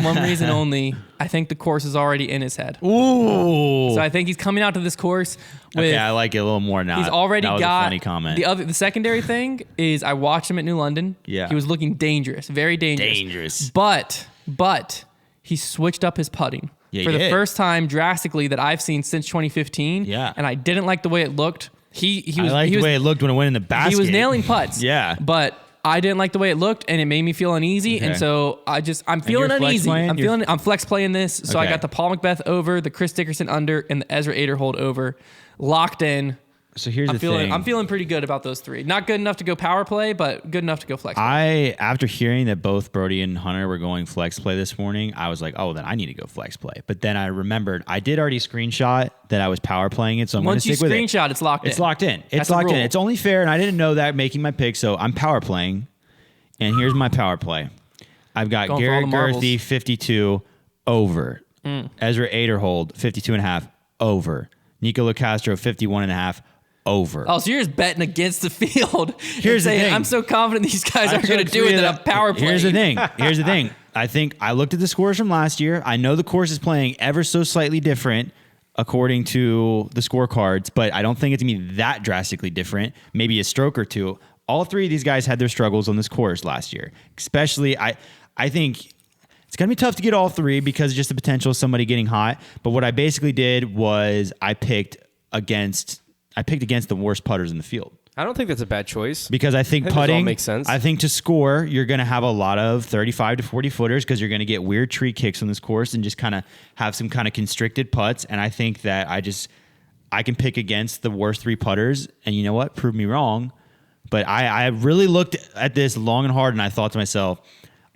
only. I think the course is already in his head. Ooh. So I think he's coming out to this course with. Okay, I like it a little more now. He's already that was got a funny comment. the secondary thing is I watched him at New London. Yeah. He was looking dangerous, very dangerous. Dangerous. But he switched up his putting Yeah, for he the did. first time drastically that I've seen since 2015. Yeah. And I didn't like the way it looked. He I was like he the was, way it looked when it went in the basket. he was nailing putts. Yeah. But I didn't like the way it looked, and it made me feel uneasy. Okay. And so I'm feeling you're flex uneasy. playing? I'm flex playing this. So I Okay. got the Paul Macbeth over, the Chris Dickerson under, and the Ezra Aderhold over, locked in. So here's the Feeling thing. I'm feeling pretty good about those 3. Not good enough to go power play, but good enough to go flex play. After hearing that both Brody and Hunter were going flex play this morning, I was like, oh, then I need to go flex play. But then I remembered I did already screenshot that I was power playing it, so I'm going to Once you stick with it. screenshot, it's locked in. It's locked in. It's That's the locked in. rule. It's only fair, and I didn't know that making my pick, so I'm power playing. And here's my power play. I've got Going for all Garrett the marbles. Gerthy 52 over. Ezra Aderhold 52.5 over. Nico LeCastro 51.5 over. Oh, so you're just betting against the field. Here's the saying, thing. I'm so confident these guys I aren't going to took do three it of that I'm power playing. Here's the thing. Here's the thing. I think I looked at the scores from last year. I know the course is playing ever so slightly different according to the scorecards, but I don't think it's going to be that drastically different. Maybe a stroke or two. All 3 of these guys had their struggles on this course last year. Especially, I think it's going to be tough to get all 3 because of just the potential of somebody getting hot. But what I basically did was I picked against the worst putters in the field. I don't think that's a bad choice. Because I think I think this all putting makes sense. I think to score, you're going to have a lot of 35 to 40 footers because you're going to get weird tree kicks on this course and just kind of have some kind of constricted putts. And I think that I can pick against the worst 3 putters. And you know what? Prove me wrong. But I really looked at this long and hard, and I thought to myself,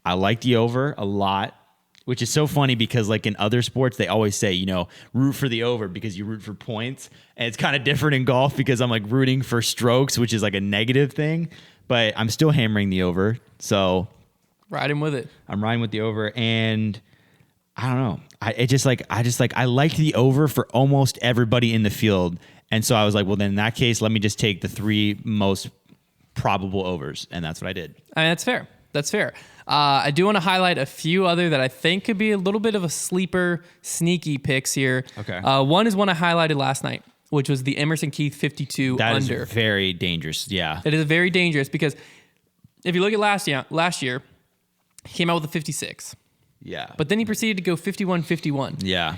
I like the over a lot. which is so funny because like in other sports, they always say, you know, root for the over because you root for points. And it's kind of different in golf because I'm like rooting for strokes, which is like a negative thing, but I'm still hammering the over. So riding with it. I'm riding with the over, and I don't know. I liked the over for almost everybody in the field. And so I was like, well, then in that case, let me just take the 3 most probable overs. And that's what I did. I mean, that's fair. That's fair. I do want to highlight a few other that I think could be a little bit of a sleeper, sneaky picks here. Okay. One is one I highlighted last night, which was the Emerson Keith 52 That under. is very dangerous. Yeah. It is very dangerous because if you look at last year, he came out with a 56. Yeah. But then he proceeded to go 51-51. Yeah.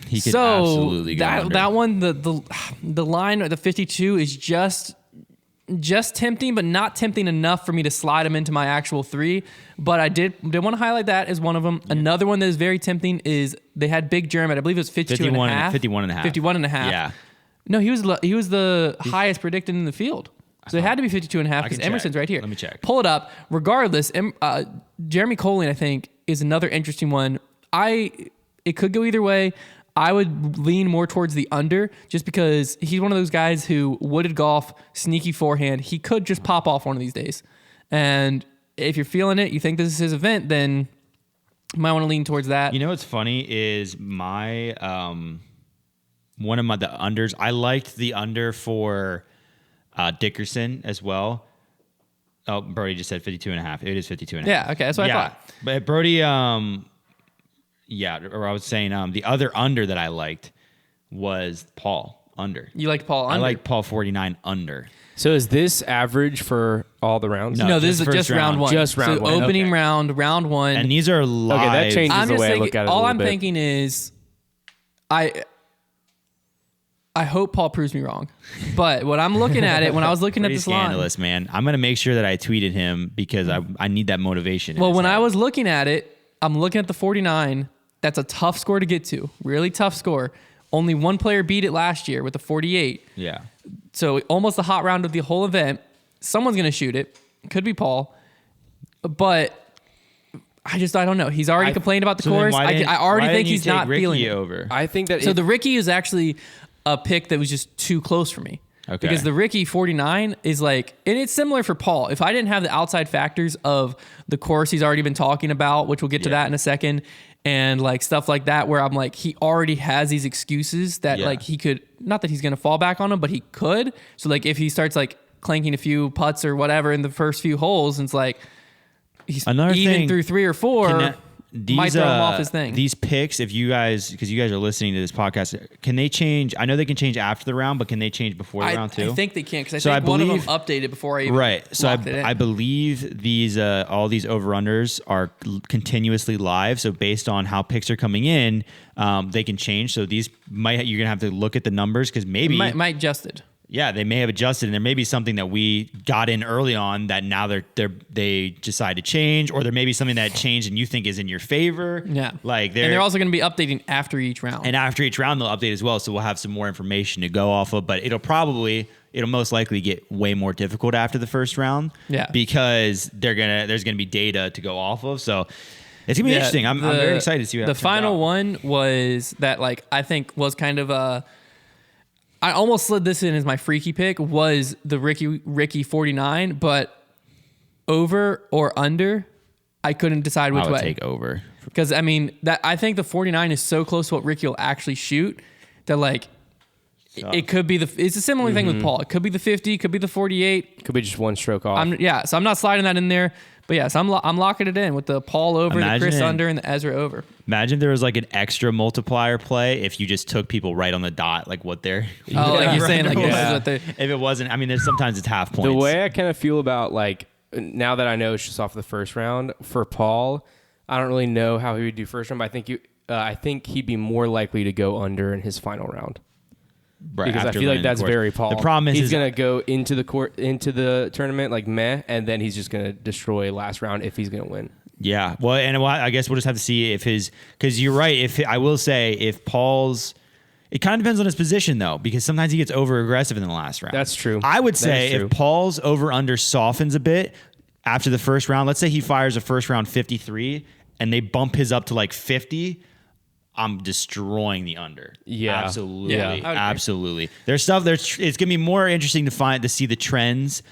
He could absolutely go under. That one, the line or the 52 is just tempting, but not tempting enough for me to slide him into my actual 3. But I did want to highlight that as one of them. Yeah. Another one that is very tempting is they had Big Germ at, I believe it was 51 and a half. 51 and a half. Yeah. No, he was the highest predicted in the field. So it had to be 52 and a half because Emerson's right here. Let me check. Pull it up. Regardless, Jeremy Coley, I think, is another interesting one. It could go either way. I would lean more towards the under just because he's one of those guys who wooded golf, sneaky forehand. He could just pop off one of these days. And if you're feeling it, you think this is his event, then you might want to lean towards that. You know what's funny is my one of the unders. I liked the under for Dickerson as well. Oh, Brody just said 52 and a half. It is 52 and a half. Yeah, okay, that's what I thought. But Brody, or I was saying the other under that I liked was Paul under. You liked Paul under? I like Paul 49 under. So is this average for all the rounds? No, this is just round one. Just round one. Opening round one. And these are live. Okay, that changes the way I look at it. All I'm thinking is, I hope Paul proves me wrong. But when I'm looking at it, when I was looking at this line, scandalous, man. I'm gonna make sure that I tweeted him because I need that motivation. Well, when I was looking at it, I'm looking at the 49. That's a tough score to get to. Really tough score. Only one player beat it last year with the 48. Yeah. So almost the hot round of the whole event. Someone's going to shoot it. Could be Paul. But I don't know. He's already complained about the course. I already think he's not feeling it. Over? I think that... So the Ricky is actually a pick that was just too close for me. Okay. Because the Ricky 49 is like... And it's similar for Paul. If I didn't have the outside factors of the course he's already been talking about, which we'll get to that in a second, and like stuff like that, where I'm like, he already has these excuses that like he could... Not that he's going to fall back on them, but he could. So like if he starts like clanking a few putts or whatever in the first few holes, and it's like... He's even through 3 or 4... might throw him off his thing. These picks, if you guys, because you guys are listening to this podcast, can they change? I know they can change after the round, but can they change before the round too? I think they can, because I think one of them updated before I even locked it in. I believe these all these over-unders are continuously live. So based on how picks are coming in, they can change. So these you're gonna have to look at the numbers because maybe might adjusted. Yeah, they may have adjusted, and there may be something that we got in early on that now they decide to change, or there may be something that changed and you think is in your favor. Yeah, and they're also going to be updating after each round. And after each round, they'll update as well, so we'll have some more information to go off of. But it'll most likely get way more difficult after the first round. Yeah, because there's gonna be data to go off of. So it's gonna be interesting. I'm very excited to see what the final one was that I think was kind of a. I almost slid this in as my freaky pick, was the Ricky 49, but over or under, I couldn't decide which way. I would take over. Because I think the 49 is so close to what Ricky will actually shoot that it could be it's a similar thing with Paul. It could be the 50, could be the 48. Could be just one stroke off. So I'm not sliding that in there. But yeah, so I'm locking it in with the Paul over, the Chris under, and the Ezra over. Imagine there was an extra multiplier play if you just took people right on the dot, what they're... Oh, like you're saying, this is what they... If it wasn't... there's sometimes it's half points. The way I kind of feel about, now that I know it's just off the first round, for Paul, I don't really know how he would do first round, but I think he'd be more likely to go under in his final round. Right, because I feel like that's very Paul. The problem is he's going to go into the tournament meh, and then he's just going to destroy last round if he's going to win. Yeah, well, and I guess we'll just have to see if because you're right. I will say if Paul's, it kind of depends on his position though, because sometimes he gets over aggressive in the last round. That's true. I would say if Paul's over under softens a bit after the first round, let's say he fires a first round 53. and they bump his up to like 50, I'm destroying the under. Yeah. Absolutely. Yeah. Absolutely. There's stuff it's going to be more interesting to see the trends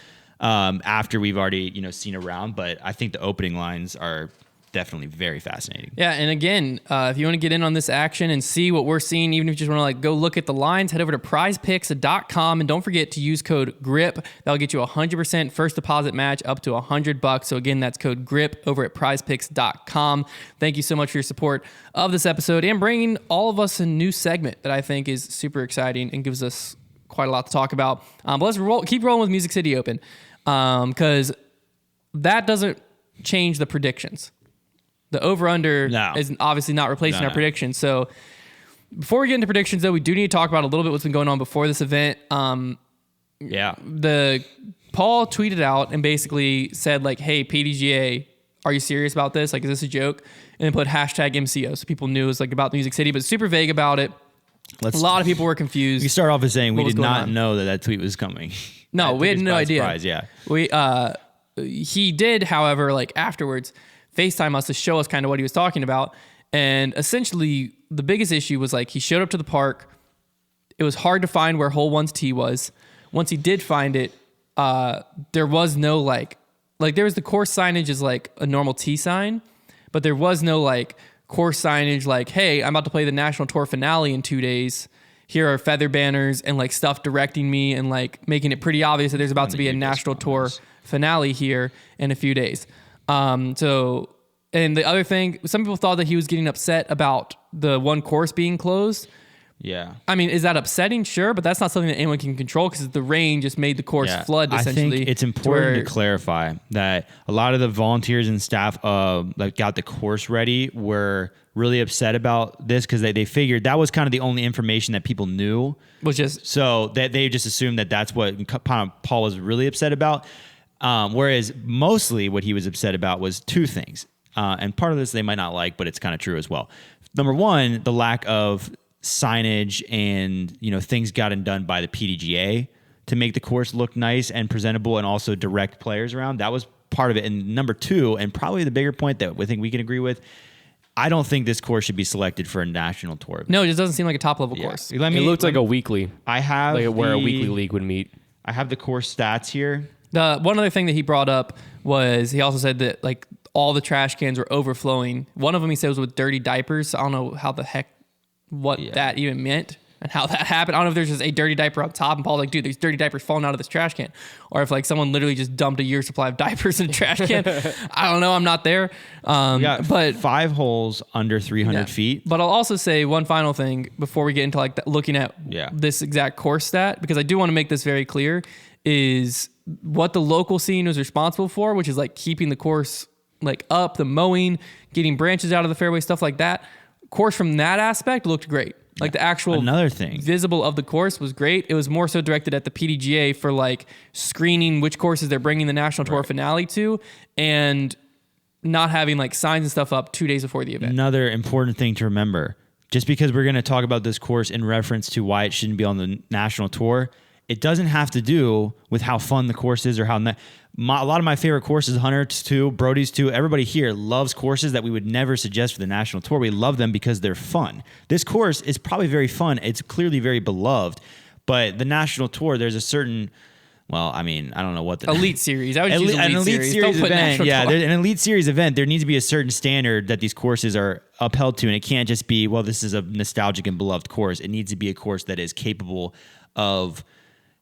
after we've already, seen a round, but I think the opening lines are definitely very fascinating. Yeah, and again, if you want to get in on this action and see what we're seeing, even if you just want to like go look at the lines, head over to prizepicks.com and don't forget to use code GRIP. That'll get you 100% first deposit match up to $100. So again, that's code GRIP over at prizepicks.com. Thank you so much for your support of this episode and bringing all of us a new segment that I think is super exciting and gives us quite a lot to talk about. But let's keep rolling with Music City Open because that doesn't change the predictions. The over-under is obviously not replacing our predictions. So before we get into predictions, though, we do need to talk about a little bit what's been going on before this event. Paul tweeted out and basically said, like, hey, PDGA, are you serious about this? Like, is this a joke? And then put hashtag MCO. So people knew it was like about Music City, but super vague about it. A lot of people were confused. We start off with saying we did not know that tweet was coming. No, we had no idea. Surprise, yeah. He did, however, like afterwards, FaceTime us to show us kind of what he was talking about. And essentially, the biggest issue was like he showed up to the park. It was hard to find where hole 1's tee was. Once he did find it, there was no like there was the course signage as like a normal tee sign, but there was no like course signage like, hey, I'm about to play the National Tour finale in 2 days. Here are feather banners and like stuff directing me and like making it pretty obvious that there's about to be a National Tour finale here in a few days. And the other thing, some people thought that he was getting upset about the one course being closed. Yeah. I mean, is that upsetting? Sure, but that's not something that anyone can control because the rain just made the course flood, essentially. I think it's important to clarify that a lot of the volunteers and staff that got the course ready were really upset about this because they figured that was kind of the only information that people knew. So that they just assumed that that's what Paul was really upset about. Whereas mostly what he was upset about was two things. And part of this they might not like, but it's kind of true as well. Number one, the lack of signage and, things gotten done by the PDGA to make the course look nice and presentable and also direct players around. That was part of it. And number two, and probably the bigger point that I think we can agree with, I don't think this course should be selected for a national tour event. No, it just doesn't seem like a top-level course. It looked like a weekly. I have where a weekly league would meet. I have the course stats here. The one other thing that he brought up was he also said that like all the trash cans were overflowing. One of them he said was with dirty diapers. So I don't know how the heck that even meant and how that happened. I don't know if there's just a dirty diaper on top and Paul's like, dude, there's dirty diapers falling out of this trash can. Or if like someone literally just dumped a year's supply of diapers in a trash can. I don't know. I'm not there. But 5 holes under 300 feet. But I'll also say one final thing before we get into like looking at this exact course stat, because I do want to make this very clear, is what the local scene was responsible for, which is like keeping the course like up, the mowing, getting branches out of the fairway, stuff like that. Course from that aspect looked great. Like the actual another thing visible of the course was great. It was more so directed at the PDGA for like screening which courses they're bringing the National Tour finale to and not having like signs and stuff up 2 days before the event. Another important thing to remember, just because we're going to talk about this course in reference to why it shouldn't be on the National Tour, it doesn't have to do with how fun the course is or how a lot of my favorite courses, Hunter's too, Brody's too, everybody here loves courses that we would never suggest for the National Tour. We love them because they're fun. This course is probably very fun. It's clearly very beloved, but the National Tour, there's a certain, I don't know what the Elite Series. I would use an Elite Series event. Yeah, an Elite Series event. There needs to be a certain standard that these courses are upheld to, and it can't just be, this is a nostalgic and beloved course. It needs to be a course that is capable of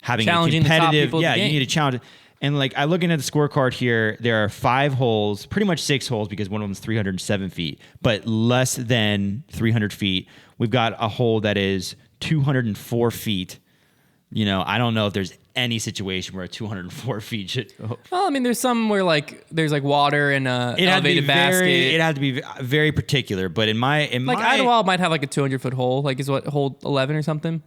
having challenging a competitive. The top people you need to challenge. And like I looking at the scorecard here, there are 5 holes, pretty much 6 holes because one of them is 307 feet, but less than 300 feet. We've got a hole that is 204 feet. I don't know if there's any situation where 204 feet should. Well, I mean, there's some where like there's like water and elevated basket. It had to be very particular, but in my Idlewild might have like a 200-foot hole, like is what hole 11 or something.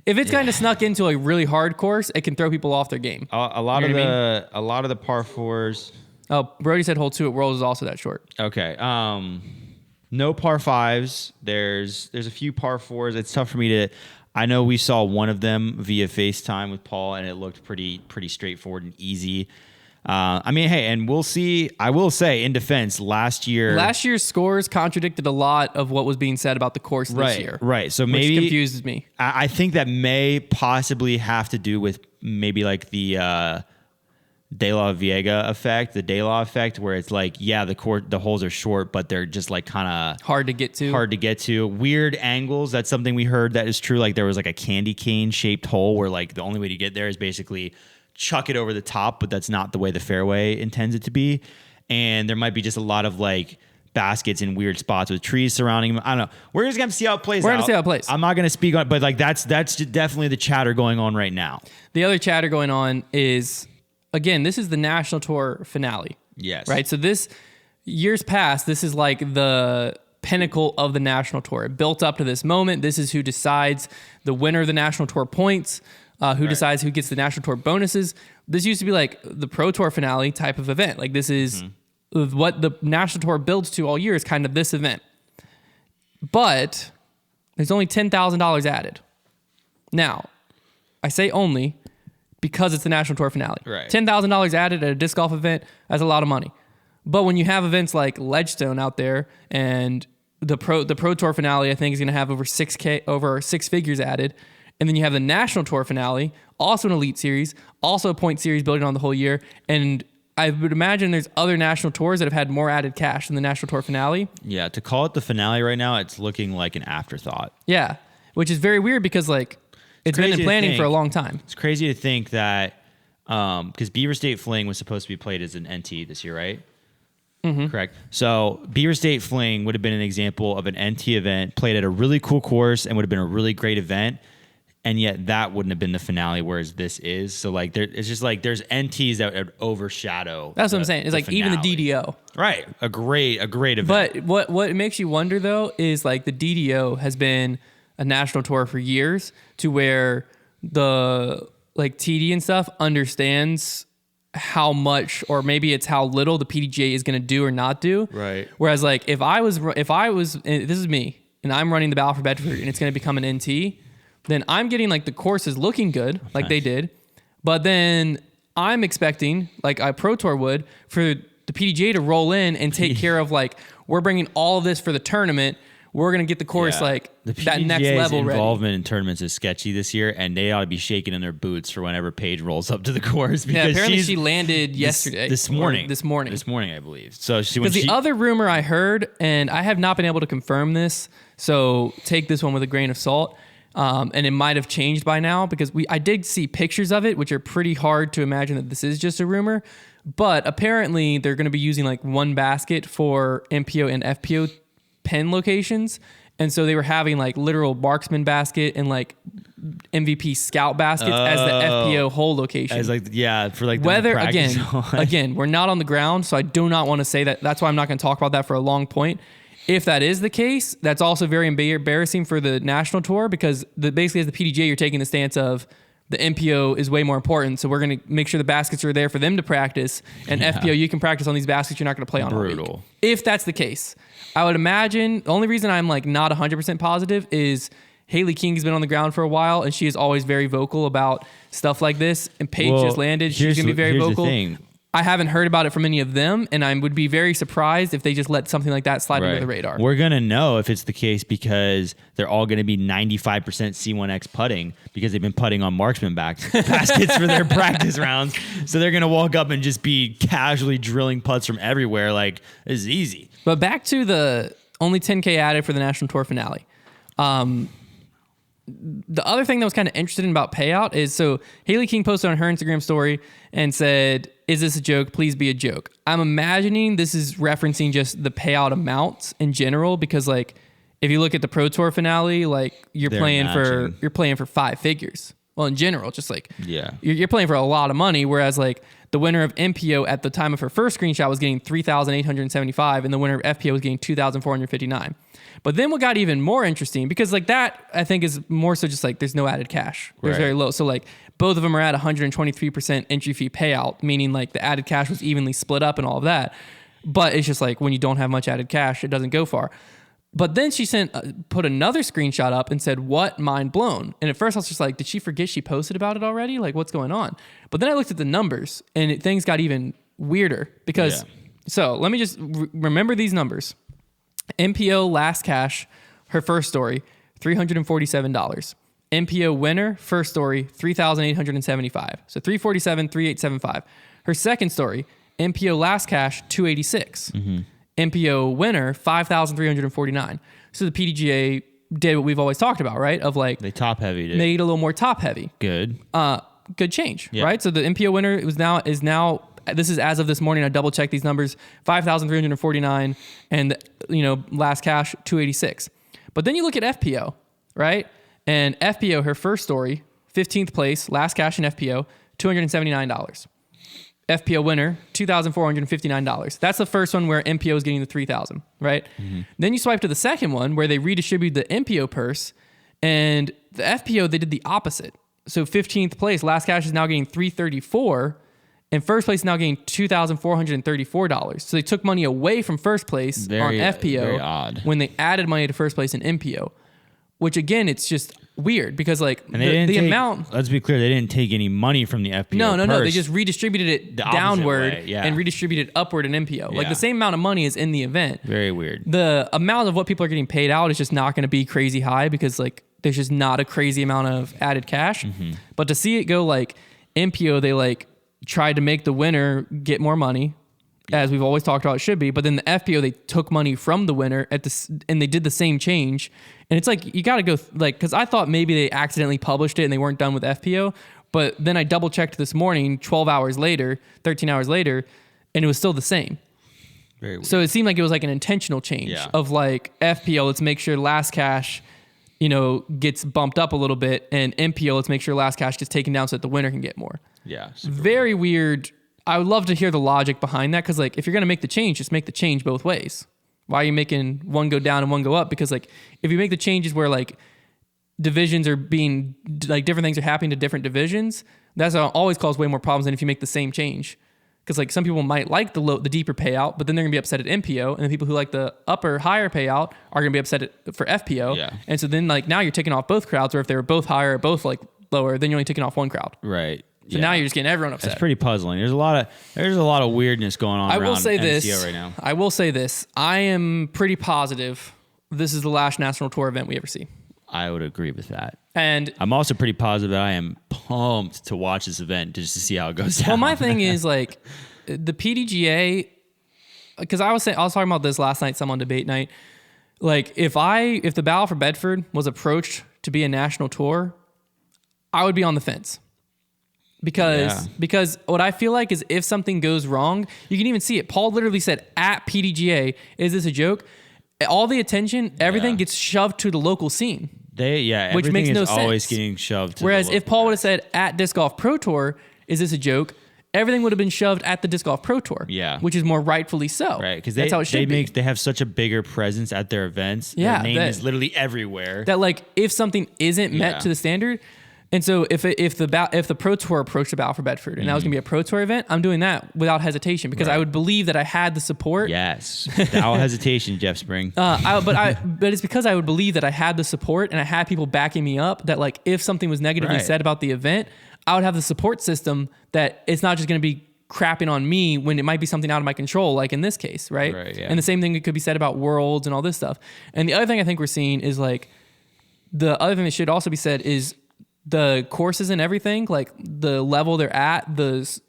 If it's kind of snuck into a really hard course, it can throw people off their game. A lot of the par 4s. Oh, Brody said hole 2 at Worlds is also that short. Okay. No par 5s. There's a few par 4s. It's tough for me to. I know we saw one of them via FaceTime with Paul, and it looked pretty straightforward and easy. I mean, hey, and we'll see. I will say, in defense, last year's scores contradicted a lot of what was being said about the course this year. Right. So which maybe confuses me. I think that may possibly have to do with maybe like the De La Vega effect, the De La effect, where it's like, yeah, the holes are short, but they're just like kind of hard to get to. Weird angles. That's something we heard that is true. Like there was like a candy cane shaped hole where like the only way to get there is basically chuck it over the top, but that's not the way the fairway intends it to be. And there might be just a lot of like baskets in weird spots with trees surrounding them. I don't know. We're just going to see how it plays out. We're going to see how it plays. I'm not going to speak on it, but like that's definitely the chatter going on right now. The other chatter going on is, again, this is the National Tour finale. Yes. Right? So years past, this is like the pinnacle of the National Tour. It built up to this moment. This is who decides the winner of the National Tour points. Who decides who gets the National Tour bonuses. This used to be like the Pro Tour finale type of event. Like this is what the National Tour builds to all year is kind of this event. But there's only $10,000 added. Now, I say only because it's the National Tour finale. Right. $10,000 added at a disc golf event, that's a lot of money. But when you have events like Ledgestone out there and the Pro Tour finale, I think is going to have over six figures added. And then you have the National Tour finale, also an elite series, also a point series building on the whole year. And I would imagine there's other national tours that have had more added cash than the National Tour finale. Yeah, to call it the finale right now, it's looking like an afterthought. Yeah, which is very weird because like it's been in planning for a long time. It's crazy to think that because Beaver State Fling was supposed to be played as an NT this year, right? Mm-hmm. Correct. So Beaver State Fling would have been an example of an NT event played at a really cool course and would have been a really great event. And yet that wouldn't have been the finale, whereas this is. So like, it's just like there's NTs that would overshadow. That's what I'm saying. It's like finale. Even the DDO. Right. A great event. But what makes you wonder though is like the DDO has been a national tour for years to where the like TD and stuff understands how much or maybe it's how little the PDGA is going to do or not do. Right. Whereas like if I was this is me and I'm running the Battle for Bedford and it's going to become an NT. Then I'm getting like the courses looking good, like they did. But then I'm expecting, like a Pro Tour would, for the PDGA to roll in and take care of like, we're bringing all of this for the tournament. We're going to get the course like the that next level ready. Involvement in tournaments is sketchy this year, and they ought to be shaking in their boots for whenever Paige rolls up to the course. Because apparently she landed yesterday. This morning, I believe. So because the other rumor I heard, and I have not been able to confirm this, so take this one with a grain of salt. And it might have changed by now because I did see pictures of it, which are pretty hard to imagine that this is just a rumor. But apparently they're going to be using like one basket for MPO and FPO pen locations. And so they were having like literal marksman basket and like MVP scout baskets as the FPO hole location. As like, yeah, for like whether again, we're not on the ground. So I do not want to say that. That's why I'm not going to talk about that for a long point. If that is the case, that's also very embarrassing for the national tour because basically as the PDGA, you're taking the stance of the MPO is way more important. So we're going to make sure the baskets are there for them to practice. And FPO, you can practice on these baskets you're not going to play on all week. If that's the case, I would imagine the only reason I'm like not 100% positive is Haley King has been on the ground for a while and she is always very vocal about stuff like this. And Paige just landed. She's going to be very vocal. I haven't heard about it from any of them, and I would be very surprised if they just let something like that slide under the radar. We're going to know if it's the case because they're all going to be 95% C1X putting because they've been putting on marksman baskets for their practice rounds. So they're going to walk up and just be casually drilling putts from everywhere. Like, this is easy. But back to the only 10K added for the National Tour finale. The other thing that was kind of interesting about payout is, so Haley King posted on her Instagram story and said, "Is this a joke? Please be a joke." I'm imagining this is referencing just the payout amounts in general, because like if you look at the Pro Tour finale, like you're playing for 5 figures. Well, in general, just like you're playing for a lot of money, whereas like the winner of MPO at the time of her first screenshot was getting $3,875, and the winner of FPO was getting $2,459. But then what got even more interesting, because like that I think is more so just like there's no added cash. There's very low. So like both of them are at 123% entry fee payout, meaning like the added cash was evenly split up and all of that. But it's just like when you don't have much added cash, it doesn't go far. But then she put another screenshot up and said, "What? Mind blown." And at first I was just like, did she forget she posted about it already? Like, what's going on? But then I looked at the numbers and things got even weirder because, so let me just remember these numbers. MPO last cash, her first story, $347. MPO winner, first story, $3,875. So $347, $3,875. Her second story, MPO last cash, $286. MPO winner, $5,349. So the PDGA did what we've always talked about, right? Of like they top heavy, made it a little more top heavy. Good Change, right? So the MPO winner is now. This is as of this morning. I double checked these numbers: 5,349, and last cash 286. But then you look at FPO, right? And FPO, her first story, 15th place, last cash in FPO, $279. FPO winner, $2,459. That's the first one where MPO is getting the 3,000, right? Then you swipe to the second one where they redistribute the MPO purse, and the FPO, they did the opposite. So 15th place, last cash is now getting $334, and first place is now getting $2,434. So they took money away from first place on FPO very odd. when they added money to first place in MPO, which again, it's just weird because like the amount. Let's be clear, they didn't take any money from the FPO. No. They just redistributed it downward and redistributed upward in MPO. Like the same amount of money is in the event. Very weird. The amount of what people are getting paid out is just not going to be crazy high because like there's just not a crazy amount of added cash. But to see it go like MPO, they like tried to make the winner get more money, as we've always talked about it should be. But then the FPO, they took money from the winner and they did the same change. And it's like, you got to go because I thought maybe they accidentally published it and they weren't done with FPO. But then I double checked this morning, 13 hours later, and it was still the same. Very weird. So it seemed like it was like an intentional change of like FPO, let's make sure last cash, gets bumped up a little bit, and MPO, let's make sure last cash gets taken down so that the winner can get more. Yeah. Very weird. I would love to hear the logic behind that because like if you're going to make the change, just make the change both ways. Why are you making one go down and one go up? Because like if you make the changes where like divisions are being like different things are happening to different divisions, that's always cause way more problems than if you make the same change. Because like some people might like the deeper payout, but then they're gonna be upset at MPO, and the people who like the higher payout are gonna be upset for FPO. Yeah. And so then like now you're taking off both crowds, or if they were both higher or both like lower, then you're only taking off one crowd. Right. So now you're just getting everyone upset. It's pretty puzzling. There's a lot of weirdness going on around MCO right now. I will say this. I am pretty positive this is the last national tour event we ever see. I would agree with that. And I'm also pretty positive that I am pumped to watch this event just to see how it goes down. Well, my thing is like the PDGA, because I was talking about this last night, some on debate night. Like if the Battle for Bedford was approached to be a national tour, I would be on the fence. Because what I feel like is if something goes wrong, you can even see it. Paul literally said at PDGA, "Is this a joke?" All the attention, everything gets shoved to the local scene. Which makes no sense. Always getting shoved. Whereas if Paul would have said at Disc Golf Pro Tour, "Is this a joke?" everything would have been shoved at the Disc Golf Pro Tour. Yeah, which is more rightfully so. Right, because that's how it should be. They have such a bigger presence at their events. Yeah, their name is literally everywhere. That like if something isn't met to the standard. And so if the Pro Tour approached the Battle for Bedford and that was going to be a Pro Tour event, I'm doing that without hesitation because I would believe that I had the support. Yes, without hesitation, Jeff Spring. But it's because I would believe that I had the support and I had people backing me up that like if something was negatively said about the event, I would have the support system that it's not just going to be crapping on me when it might be something out of my control, like in this case, right? And the same thing could be said about Worlds and all this stuff. And the other thing I think we're seeing is like the other thing that should also be said is the courses and everything, like the level they're at, the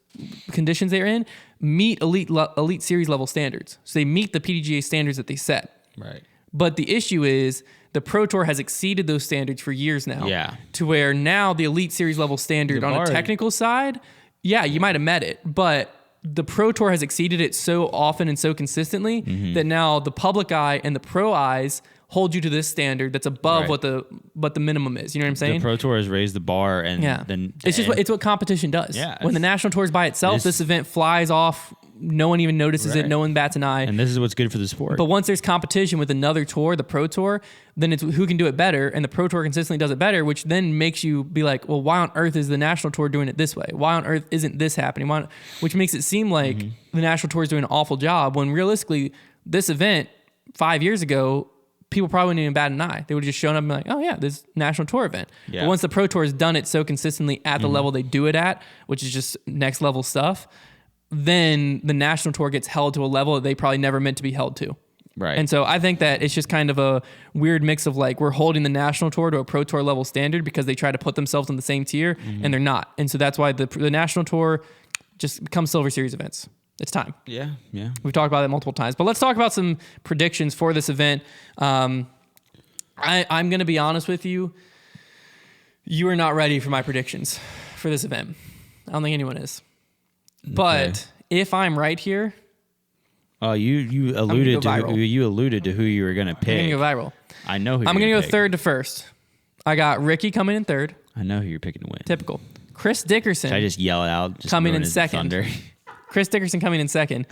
conditions they're in, meet elite series level standards. So they meet the PDGA standards that they set. Right. But the issue is the Pro Tour has exceeded those standards for years now. Yeah. To where now the elite series level standard on a technical side, you might have met it, but the Pro Tour has exceeded it so often and so consistently that now the public eye and the pro eyes hold you to this standard that's above what the minimum is. You know what I'm saying? The Pro Tour has raised the bar, and then it's what competition does. Yeah, when the national tour is by itself, this event flies off. No one even notices it. No one bats an eye. And this is what's good for the sport. But once there's competition with another tour, the Pro Tour, then it's who can do it better, and the Pro Tour consistently does it better, which then makes you be like, well, why on earth is the national tour doing it this way? Why on earth isn't this happening? Which makes it seem like the national tour is doing an awful job when realistically, this event 5 years ago people probably wouldn't even bat an eye. They would have just shown up and be like, oh yeah, this national tour event. Yeah. But once the Pro Tour has done it so consistently at the level they do it at, which is just next level stuff, then the national tour gets held to a level that they probably never meant to be held to. Right. And so I think that it's just kind of a weird mix of like, we're holding the national tour to a Pro Tour level standard because they try to put themselves in the same tier and they're not. And so that's why the national tour just becomes Silver Series events. It's time. Yeah. We've talked about it multiple times, but let's talk about some predictions for this event. I'm going to be honest with you. You are not ready for my predictions for this event. I don't think anyone is. Okay. But if I'm right here, oh, you alluded to who you were going to pick. I'm going to go viral. I know who I'm going to go third to first. I got Ricky coming in third. I know who you're picking to win. Typical. Chris Dickerson. Should I just yell it out? Just coming in his second. thunder? Chris Dickerson coming in second.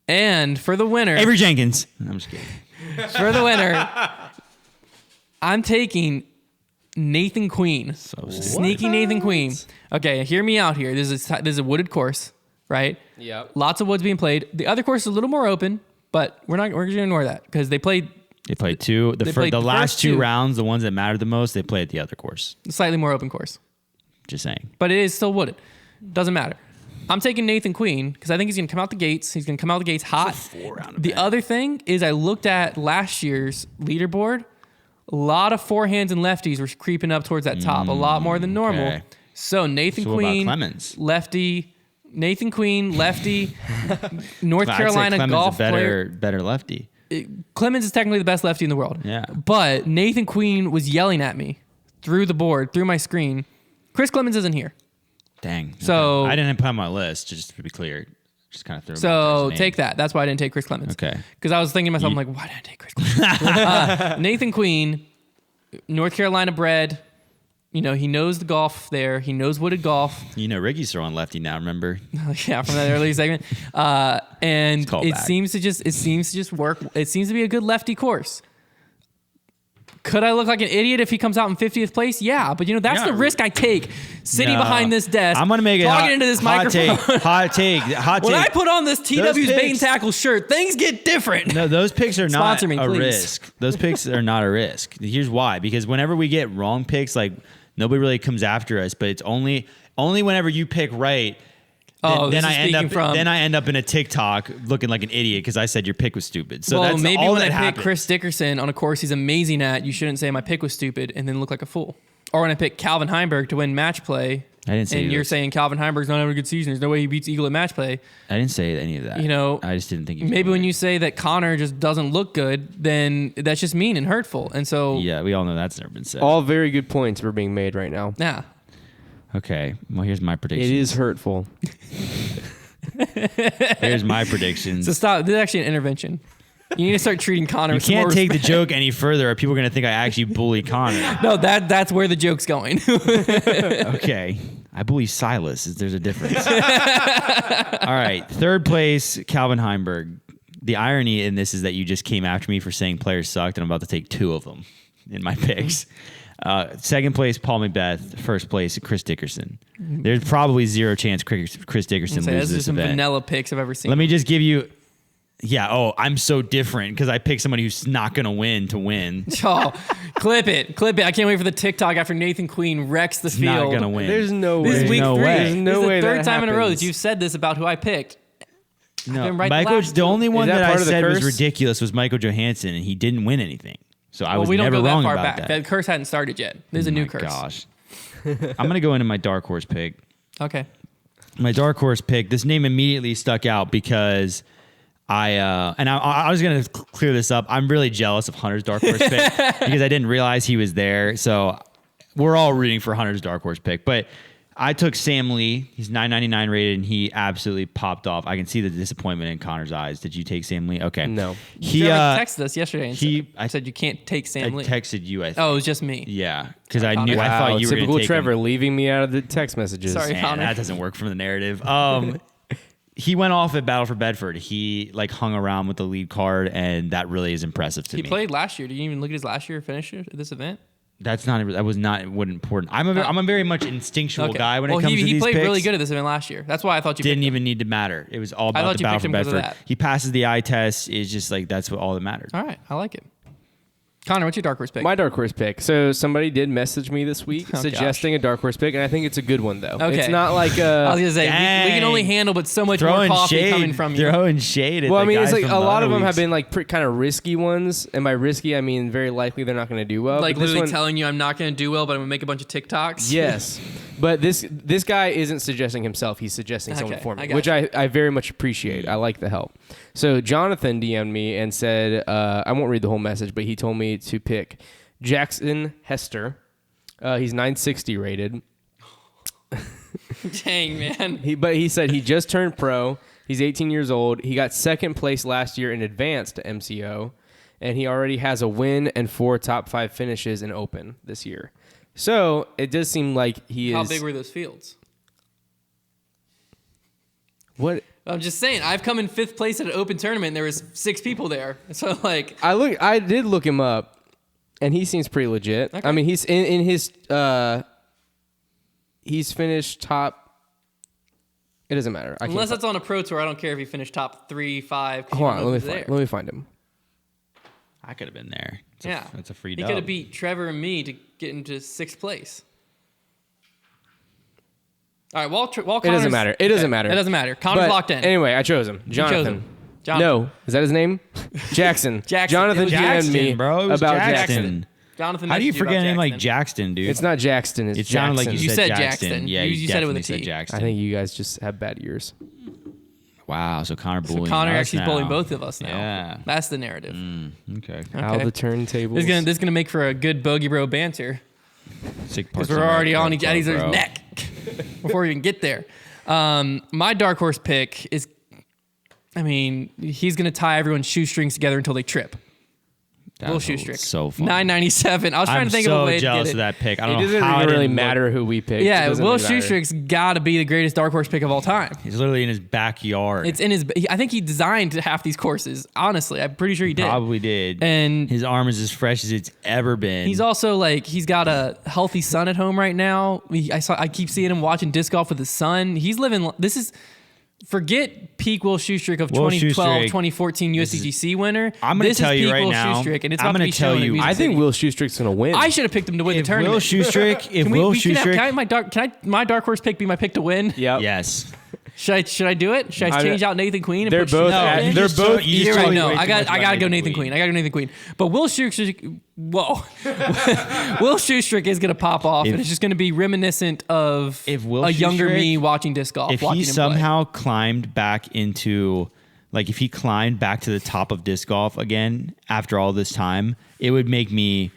And for the winner, Avery Jenkins. I'm just kidding. For the winner, I'm taking Nathan Queen. Sneaky Nathan Queen. Okay, hear me out here. This is a wooded course, right? Yep. Lots of woods being played. The other course is a little more open, but we're just gonna ignore that because they played two. The last first two two. rounds, the ones that mattered the most, they played at the other course. a slightly more open course. Just saying. But it is still wooded. Doesn't matter. I'm taking Nathan Queen because I think he's going to come out the gates. He's going to come out the gates hot. The other thing is I looked at last year's leaderboard. A lot of forehands and lefties were creeping up towards that top, a lot more than normal. Okay. So Nathan So what Queen, about Clemens? lefty. Nathan Queen, lefty. North I'd say Carolina Clemens golf a player. better lefty. Clemens is technically the best lefty in the world. Yeah. But Nathan Queen was yelling at me through the board, through my screen. Chris Clemens isn't here. Dang. So- okay. I didn't put on my list, just to be clear. Just kind of threw So take that. That's why I didn't take Chris Clemens. Okay. Because I was thinking to myself, I'm like, why did I take Chris Clemens? Nathan Queen, North Carolina bred. You know, he knows the golf there. He knows wooded golf. You know, Ricky's throwing lefty now, remember? Yeah, from that early segment. And It's called it back. seems to just work. It seems to be a good lefty course. Could I look like an idiot if he comes out in 50th place? Yeah, but that's the risk I take sitting No. behind this desk. I'm gonna make it talking into this microphone. Hot take. When I put on this TW's bait and picks- tackle shirt, things get different. No, those picks are not Sponsor me, a please. risk. Those picks are not a risk. Here's why. Because whenever we get wrong picks, like nobody really comes after us, but it's only whenever you pick right. Oh, then this I is end speaking up from- then I end up in a TikTok looking like an idiot because I said your pick was stupid. So well, that's maybe all when that I pick happens. Chris Dickerson on a course he's amazing at, you shouldn't say my pick was stupid and then look like a fool. Or when I pick Calvin Heimberg to win match play, I didn't say and he you're was- saying Calvin Heimberg's not having a good season. There's no way he beats Eagle at match play. I didn't say any of that. I just didn't think. He was Maybe gonna when win. you say that Connor just doesn't look good, then that's just mean and hurtful. And so, Yeah, we all know that's never been said. All very good points were being made right now. yeah. Okay, well here's my prediction. It is hurtful. Here's my predictions. So stop. This is actually an intervention. You need to start treating Connor You with some more can't take the respect. joke any further, or people are gonna think I actually bully Connor. No, that's where the joke's going. Okay, I bully Silas. There's a difference. All right, third place, Calvin Heimberg. The irony in this is that you just came after me for saying players sucked, and I'm about to take two of them in my picks. Second place, Paul Macbeth. First place, Chris Dickerson. There's probably zero chance Chris Dickerson So loses this is this some event. vanilla picks I've ever seen. Let me just give you. Yeah. Oh, I'm so different because I picked somebody who's not going to win to win. Oh, clip it. I can't wait for the TikTok after Nathan Queen wrecks the It's field. not going to win. There's no This way. is week no 3. way. There's no this is way the third that time in a row that happens. you've said this about who I picked. No, been right the Michael. last The two. only one that that I part of the said was curse? ridiculous was Michael Johansson, and he didn't win anything. So I was we don't never go that wrong far about back. that. That curse hadn't started yet. This is a new My curse. Gosh. I'm going to go into my dark horse pick. Okay. My dark horse pick. This name immediately stuck out because I was going to clear this up. I'm really jealous of Hunter's dark horse pick because I didn't realize he was there. So we're all rooting for Hunter's dark horse pick, but I took Sam Lee. He's 999 rated, and he absolutely popped off. I can see the disappointment in Connor's eyes. Did you take Sam Lee? Okay. No. He Trevor texted us yesterday and I said you can't take I Sam Lee. texted you. I think. Oh, it was just me. Yeah, because I Connor. knew. I Wow, thought you were going to typical take Trevor him. leaving me out of the text messages. Sorry. Man, Connor. that doesn't work from the narrative. He went off at Battle for Bedford. He hung around with the lead card, and that really is impressive to He me. played last year. Did you even look at his last year finisher at this event? That wasn't important. I'm a very much instinctual guy when it comes to these he played picks. really good at this event last year. That's why I thought you Didn't picked him. even need to matter. It was all I about thought the you Battle picked for him because of Bedford. that. He passes the eye test. It's just that's all that mattered. All right. I like it. Connor, what's your dark horse pick? My dark horse pick. So somebody did message me this week Oh, suggesting a dark horse pick, and I think it's a good one though. Okay. It's not like I was a. gonna say we can only handle but so much more coffee coming from you. Throwing shade at Well, I the mean, it's guy like from a lot of them have weeks. been like kind of risky ones, and by risky I mean very likely they're not going to do well. Like But this literally one- telling you I'm not going to do well, but I'm going to make a bunch of TikToks. Yes, but this guy isn't suggesting himself; he's suggesting someone Okay, for I me, got which you. I very much appreciate. I like the help. So Jonathan DM'd me and said, I won't read the whole message, but he told me to pick Jackson Hester. He's 960 rated. Dang, man. But he said he just turned pro. He's 18 years old. He got second place last year in advance to MCO, and he already has a win and 4 top 5 finishes in Open this year. So it does seem like he How is. big were those fields? What I'm just saying. I've come in 5th place at an open tournament. And there was 6 people there. So like, I did look him up, and he seems pretty legit. Okay. I mean, he's in his he's finished top. It doesn't matter. I unless can't. that's on a pro tour, I don't care if he finished top 3, 5. 'cause you Hold don't on, know let who's there. me find him. I could have been there. It's a free He dub. could have beat Trevor and me to get into 6th place. All right, while It Connor's, doesn't matter. It doesn't matter. It doesn't matter. Connor's But locked in. Anyway, I chose him. chose Jonathan. him. Jonathan. No, is that his name? Jackson. Jackson. Jonathan It was DM'd me bro. It was about Jackson. Jackson. Jonathan, How do you messaged about forget a name like Jackson. Jackson, dude? It's not Jackson. It's It sounded like Jackson. you You said said Jackson. Jackson. Yeah, You said it with a definitely T. said Jackson. I think you guys just have bad ears. Wow, so Connor So bullying Connor us actually is now. bullying both of us now. Yeah. That's the narrative. Okay. Out the turntables. This is gonna make for a good bogey bro banter Sick because parts we're of already America on each Club, other's bro. neck before we even get there. My dark horse pick is, I mean, he's gonna tie everyone's shoestrings together until they trip. That Will was Shoestrick. So fun. 997. I was trying I'm to think so of a way to jealous get of it. that pick. I It don't know doesn't how I even really didn't look- matter who we pick. It Yeah, doesn't Will really matter. Shoestrick's got to be the greatest dark horse pick of all time. He's literally in his backyard. It's in his. I think he designed half these courses. Honestly, I'm pretty sure he did. Probably did. And his arm is as fresh as it's ever been. he's also like he's got a healthy son at home right now. I keep seeing him watching disc golf with his son. He's living. This is. Forget peak Will Shoestrick of Will 2012, Shoestrick, 2014 USDGC winner. I'm going This to tell is you peak right Will now. Shoestrick, and it's I'm about to gonna be tell shown at you. Music I think City. Will Shoestrick's going to win. I should have picked him to win the If tournament. Will Shoestrick, Can I have my dark horse pick be my pick to win? Yep. yes. Should I do it? Should I change out Nathan Queen? And They're put both. Shoestrick in? They're both. you You're just right. told me No, way I too got much to about go Nathan Queen. I got to go Nathan Queen. But Will Shoestrick, Will Shoestrick is going to pop off, and it's just going to be reminiscent of If Will a younger Shoestrick- me watching disc golf. If watching he him play. somehow climbed back into, like, if he climbed back to the top of disc golf again after all this time, it would make me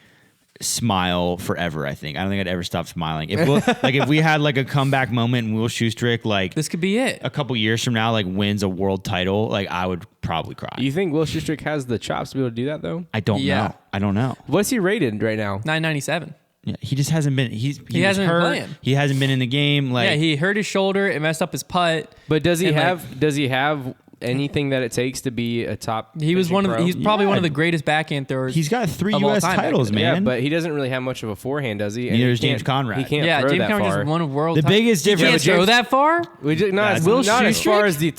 smile forever. I think. I don't think I'd ever stop smiling. If we had like a comeback moment and Will Shoestrick, like this could be it. a couple years from now, like wins a world title, like I would probably cry. You think Will Shoestrick has the chops to be able to do that though? I don't Yeah. know. I don't know. What's he rated right now? 997. Yeah, he just hasn't been. He hasn't was been hurt. playing. He hasn't been in the game. Like Yeah, he hurt his shoulder. It messed up his putt. But does he And, like, have? Does he have anything that it takes to be a top? He was finishing one of the, pro? he's probably one of Yeah. the greatest backhand throwers. he's got 3 Of all U.S. time back titles, then. Yeah, man. but he doesn't really have much of a forehand, does he? And Neither he does James can't- Conrad. He can't yeah, throw James that Conrad far. just won a world. The biggest You difference- can't throw that far. We did not, That's Will not as Shoestrick?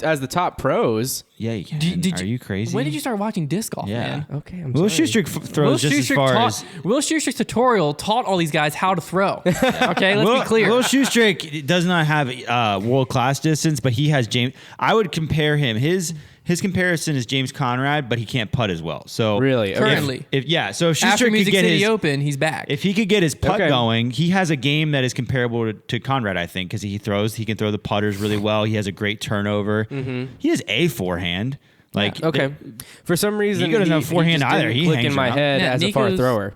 far as the top pros. Yeah, you can. Did Are you crazy? When did you start watching disc golf, Yeah. man? Okay, I'm Will sorry. Shoestrick throws just as far as. Will Shoestrick's tutorial taught all these guys how to throw. Okay, let's be clear. Will Shoestrick does not have world class distance, but he has James. I would compare him. His comparison is James Conrad, but he can't putt as well. So Really? Okay. Currently. if so, if After Shoestrick could Music get City his. Open, he's back. If he could get his putt Okay. going, he has a game that is comparable to Conrad, I think, because he can throw the putters really well. He has a great turnover. He has a forehand. Like Okay. For some reason, He doesn't have forehand just either. didn't He click hangs in my around. head Yeah, as a far Nico's- thrower,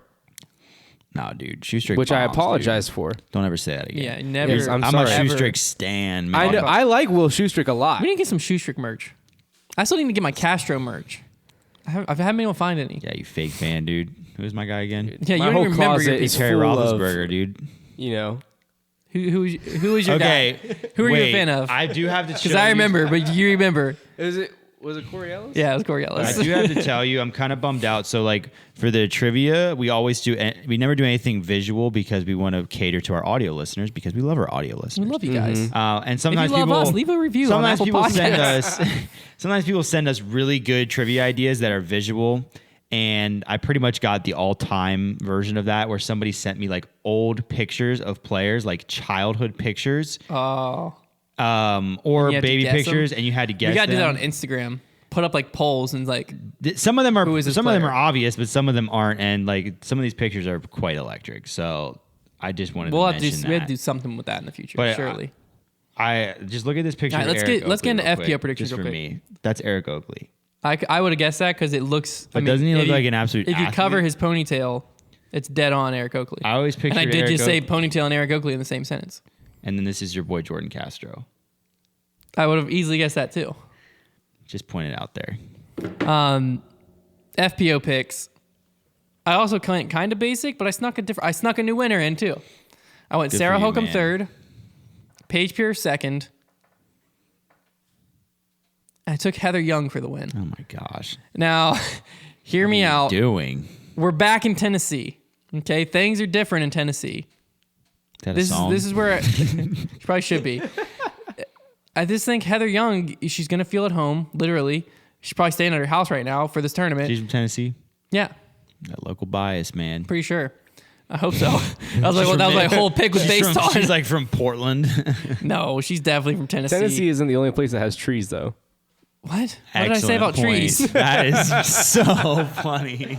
no, dude, Shoestrick. which I bombs, apologize dude. for. Don't ever say that again. yeah, never. Yes, I'm I'm sorry. a ever. Shoestrick stan, man. I know, I like Will Shoestrick a lot. We need to get some Shoestrick merch. I still need to get my Castro merch. I haven't been able to find any. Yeah, you fake fan, dude. Who's my guy again? Yeah, you My don't whole even remember your closet is people. Terry full of- Roethlisberger, dude. You know, Who was your Okay, guy? Who are you a fan of? I do have to Because I remember, but you remember. was it Coriolis? Yeah, it was I Coriolis. do have to tell you, I'm kind of bummed out. So, like, for the trivia, we never do anything visual because we want to cater to our audio listeners because we love our audio We listeners. love you guys. And If sometimes you love people us, leave a review on sometimes Apple people send Podcasts. us sometimes people send us really good trivia ideas that are visual, And I pretty much got the all-time version of that where somebody sent me like old pictures of players, like childhood pictures. Oh. Or baby pictures, and you had to guess. We gotta do that them. on Instagram. Put up like polls and like Some of them are of them are obvious, but some of them aren't, and like some of these pictures are quite electric. So I just wanted to mention that. We have to do something with that in the future, But surely. I just look at this picture. All right, let's get into FPO predictions just real for quick. me. That's Eric Oakley. I would have guessed that because it looks. But doesn't he look like an absolute If you athlete? cover his ponytail, it's dead on Eric Oakley. I always picture. And I did Eric just say ponytail and Eric Oakley in the same sentence. And then this is your boy Jordan Castro. I would have easily guessed that too. Just point it out there. FPO picks. I also kind of basic, but I snuck a new winner in too. I went Good Sarah for you, Hokum man. third, Paige Pierce second. I took Heather Young for the win. Oh my gosh. Now, hear me out. Doing. We're back in Tennessee. Okay, things are different in Tennessee. This is where she probably should be. I just think Heather Young, she's gonna feel at home. Literally, she's probably staying at her house right now for this tournament. She's from Tennessee. Yeah, That local bias, man. pretty sure. I hope so. That was my whole pick was based on. She's like from Portland. No, she's definitely from Tennessee. Tennessee isn't the only place that has trees, though. What? What did I say about Excellent point. trees? That is so funny.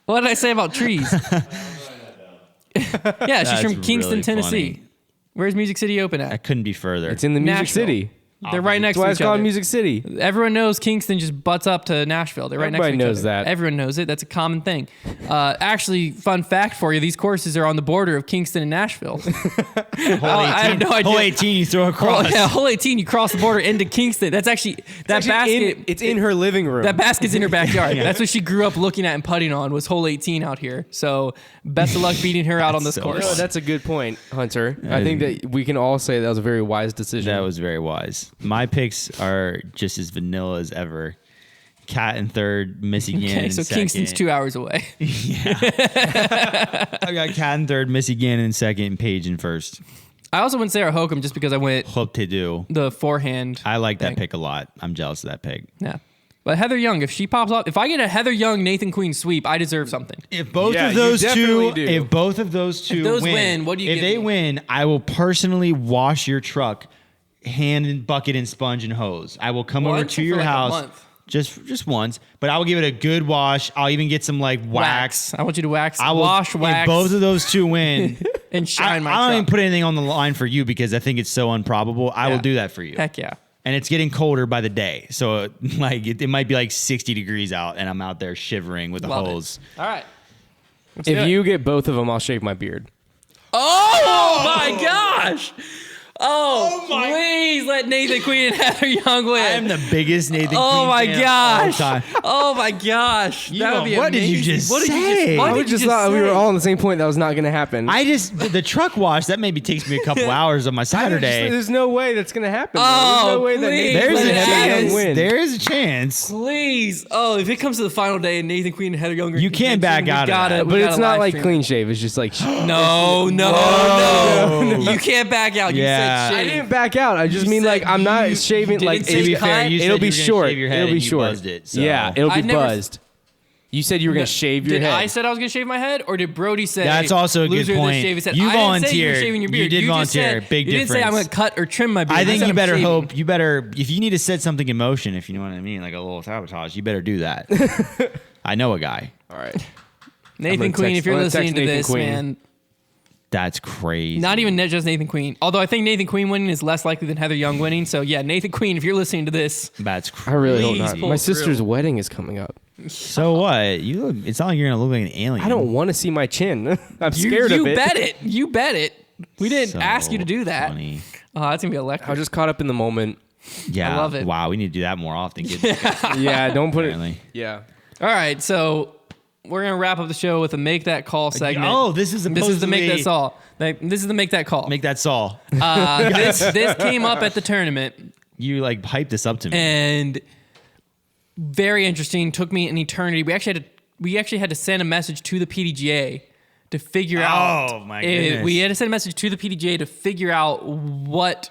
What did I say about trees? Yeah, she's That's from Kingston, really Tennessee. funny. Where's Music City Open at? That couldn't be further. It's in the Music Nashville. City. They're right next That's why to it's each called other. Music City. Everyone knows Kingston just butts up to Nashville. They're right next to Everybody each knows other. that. Everyone knows it. That's a common thing. Actually, fun fact for you: these courses are on the border of Kingston and Nashville. I have no idea. Hole 18 you throw across. Hole 18. You cross the border into Kingston. That's actually basket. It's in her living room. That basket's in her backyard. That's what she grew up looking at and putting on was hole 18 out here. So best of luck beating her out on this so course. No, that's a good point, Hunter. That I think is- that we can all say that was a very wise decision. That was very wise. My picks are just as vanilla as ever. Cat in third, Missy Gann Okay, in so second. Kingston's 2 hours away. I got Cat in third, Missy Gann in second, and Paige in first. I also went Sarah Hokum just because I went Hope to do. the forehand. I like that thing. pick a lot. I'm jealous of that pick. Yeah. But Heather Young, if she pops up, if I get a Heather Young, Nathan Queen sweep, I deserve something. If both Yeah, of you those definitely two, do. if both of those two those win, what do you If give they me? win, I will personally wash your truck, hand and bucket and sponge and hose. I will come over Once to or your for like a house month? just once, but I will give it a good wash. I'll even get some like wax. I want you to wax, I will wash, wax, If both of those two win, and shine my I don't truck. even put anything on the line for you because I think it's so improbable. I will Yeah. do that for you. Heck yeah. And it's getting colder by the day, so like it might be like 60 degrees out, and I'm out there shivering with a Love it. hose. All right. do if it. you get both of them, I'll shave my beard. Oh my gosh. Oh, please let Nathan Queen and Heather Young win. I am the biggest Nathan. Oh Queen my fan of gosh! all time. Oh my gosh! You That know, would be what did you amazing. just What did you say? just? What I did would you just just thought we say? were all on the same point that was not going to happen. I just the truck wash that maybe takes me a couple hours on my Saturday. There's no way that's going to happen. Oh, There's no way that please. Nathan There's Queen a and Heather Young chance. win. There is a chance. Please! Oh, if it comes to the final day and Nathan Queen and Heather Young, are You in can't contention, back out we of gotta, that. we But gotta it's not live like stream. clean shave. It's just like No, you can't back out. You Yeah. said I shave. didn't back out. I just You mean said like I'm not you shaving didn't like say it's- To be fair, you said it'll you be were gonna short. shave your head It'll be and you short. buzzed it, so. Yeah, it'll I be never- buzzed. You said you were going to shave your Did head. I said I was gonna shave my head, or did Brody say? That's also a good loser of the point. Shave his head? You I didn't say you were volunteered. shaving your You beard. did just volunteer. said- Big You didn't say I'm difference. gonna cut or trim my beard. I think said you I'm better shaving. hope. You better if you need to set something in motion. If you know what I mean, like a little sabotage. You better do that. I know a guy. All right. Nathan gonna Queen, text- if you're I'm gonna listening text to Nathan this, Queen. man, That's crazy. not even just Nathan Queen. Although I think Nathan Queen winning is less likely than Heather Young winning. So yeah, Nathan Queen, if you're listening to this, That's I crazy. really hope Please not. pull My through. sister's wedding is coming up. So what? You look. It's not like you're gonna look like an alien. I don't want to see my chin. I'm you scared of it. bet it. You bet it. We didn't So ask you to do that. funny. Oh, that's gonna be electric. I was just caught up in the moment. Yeah. I love it. Wow. We need to do that more often. Get Yeah, don't put it. apparently. Yeah. All right, so we're gonna wrap up the show with a make that call segment. Oh, this is the make that supposedly- call. This is the make that call. Make that Saul. This came up at the tournament. You like hyped this up to me. And very interesting. Took me an eternity. We actually had to send a message to the PDGA to figure out. Oh, my goodness. We had to send a message to the PDGA to figure out what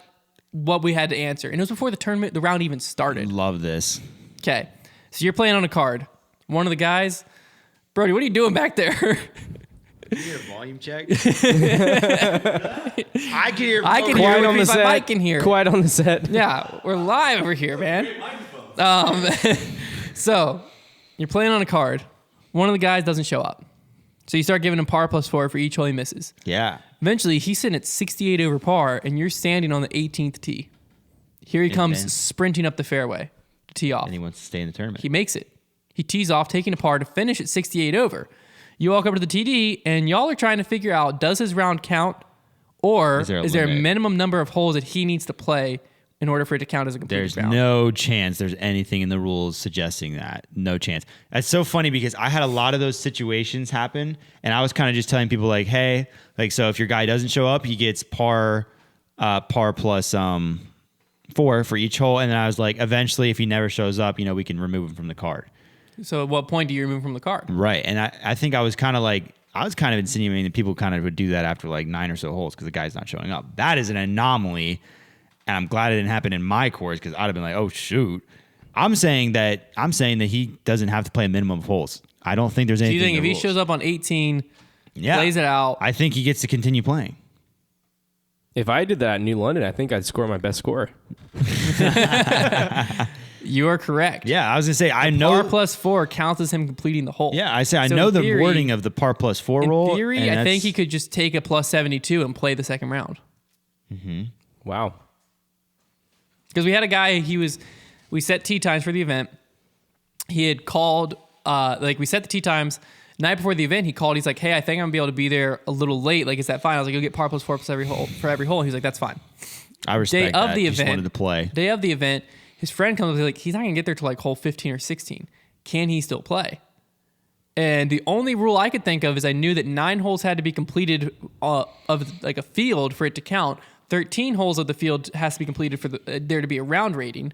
we had to answer, and it was before the tournament, the round even started. Love this. Okay, so you're playing on a card. One of the guys Brody, what are you doing back there? You hear a volume check? I can hear. I can Quiet hear on the my set. mic in here. Quiet on the set. Yeah, we're live over here, man. So you're playing on a card. One of the guys doesn't show up. So you start giving him par plus 4 for each hole he misses. Yeah. Eventually, he's sitting at 68 over par, and you're standing on the 18th tee. Here he comes then- sprinting up the fairway to tee off. And he wants to stay in the tournament. He makes it. He tees off, taking a par to finish at 68 over. You walk over to the TD, and y'all are trying to figure out, does his round count, or is there a limit? minimum number of holes that he needs to play in order for it to count as a completed There's round? no chance there's anything in the rules suggesting that. No chance. That's so funny because I had a lot of those situations happen, and I was kind of just telling people like, hey, like, so if your guy doesn't show up, he gets par plus 4 for each hole, and then I was like, eventually, if he never shows up, we can remove him from the card. So at what point do you remove him from the card? Right, and I think I was kind of insinuating that people kind of would do that after like 9 or so holes because the guy's not showing up. That is an anomaly. And I'm glad it didn't happen in my course because I'd have been like, oh, shoot. I'm saying that he doesn't have to play a minimum of holes. I don't think there's anything. Do you think in if the he rules. shows up on 18, Yeah. plays it out? I think he gets to continue playing. If I did that in New London, I think I'd score my best score. You are correct. Yeah, I was gonna say I know Par plus 4 counts as him completing the hole. Yeah, I say I So know in the theory- wording of the par plus 4 rule. In theory, and I think that's- he could just take a plus 72 and play the second round. Wow. Because we had a guy, we set tee times for the event. He had called, we set the tee times. Night before the event, he called. He's like, hey, I think I'm going to be able to be there a little late. Like, is that fine? I was like, you'll get par plus 4 plus for every hole. He's like, that's fine. I respect Day of that. the He just event. wanted to play. Day of the event, his friend comes up and like, he's not going to get there till like hole 15 or 16. Can he still play? And the only rule I could think of is I knew that 9 holes had to be completed of like a field for it to count. 13 holes of the field has to be completed for there to be a round rating.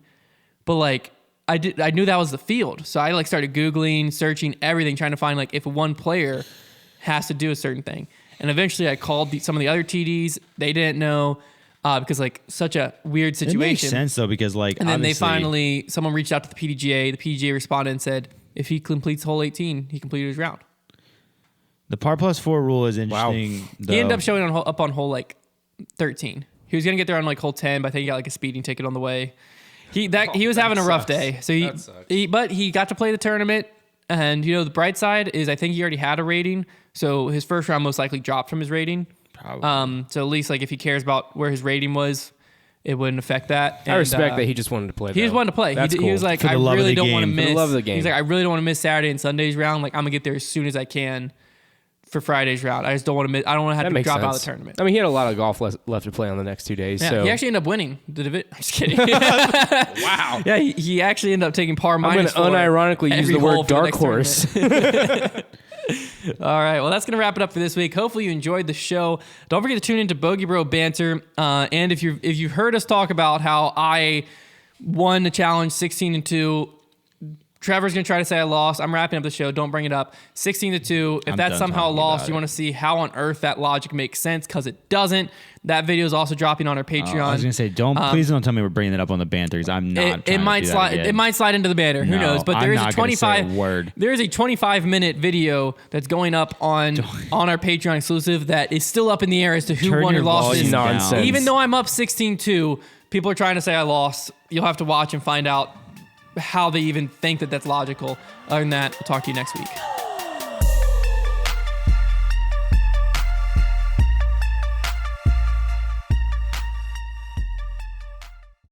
But like I knew that was the field. So I like started Googling, searching everything, trying to find like if one player has to do a certain thing. And eventually I called some of the other TDs. They didn't know because like such a weird situation. It makes sense though because like And then obviously- someone reached out to the PDGA. The PDGA responded and said, if he completes hole 18, he completed his round. the par plus 4 rule is interesting. He ended up showing up on hole like 13. He was gonna get there on like hole 10, but I think he got like a speeding ticket on the way. He was having a rough day. So but he got to play the tournament. And the bright side is I think he already had a rating. So his first round most likely dropped from his rating. Probably. So at least like if he cares about where his rating was, it wouldn't affect that. I respect that he just wanted to play. He just wanted to play. That's He was cool. like, For the I love of really the don't want to game. miss. For the love of the game. He's like, I really don't want to miss Saturday and Sunday's round. Like, I'm gonna get there as soon as I can for Friday's round. I just don't want to miss. I don't want to have That to makes drop sense. out of the tournament. I mean, he had a lot of golf left to play on the next 2 days. Yeah, so he actually ended up winning the division. I'm just kidding. wow. Yeah, he actually ended up taking par I'm going minus to 4 unironically use every the hole word for the dark next horse. tournament. All right, well, that's going to wrap it up for this week. Hopefully you enjoyed the show. Don't forget to tune into Bogey Bro Banter. And if you've heard us talk about how I won the challenge 16-2, Trevor's going to try to say I lost. I'm wrapping up the show. Don't bring it up. 16-2. If I'm that's done somehow talking lost, about you it. want to see how on earth that logic makes sense because it doesn't. That video is also dropping on our Patreon. I was gonna say, please don't tell me we're bringing it up on the banter because I'm not. It might slide. It might slide into the banner. Who No, knows? But there I'm is a not gonna say 25 a word. There is a 25-minute video that's going up on our Patreon exclusive that is still up in the air as to who Turn won or your lost. volume this. down. Nonsense. Even though I'm up 16-2, people are trying to say I lost. You'll have to watch and find out how they even think that that's logical. Other than that, we'll talk to you next week.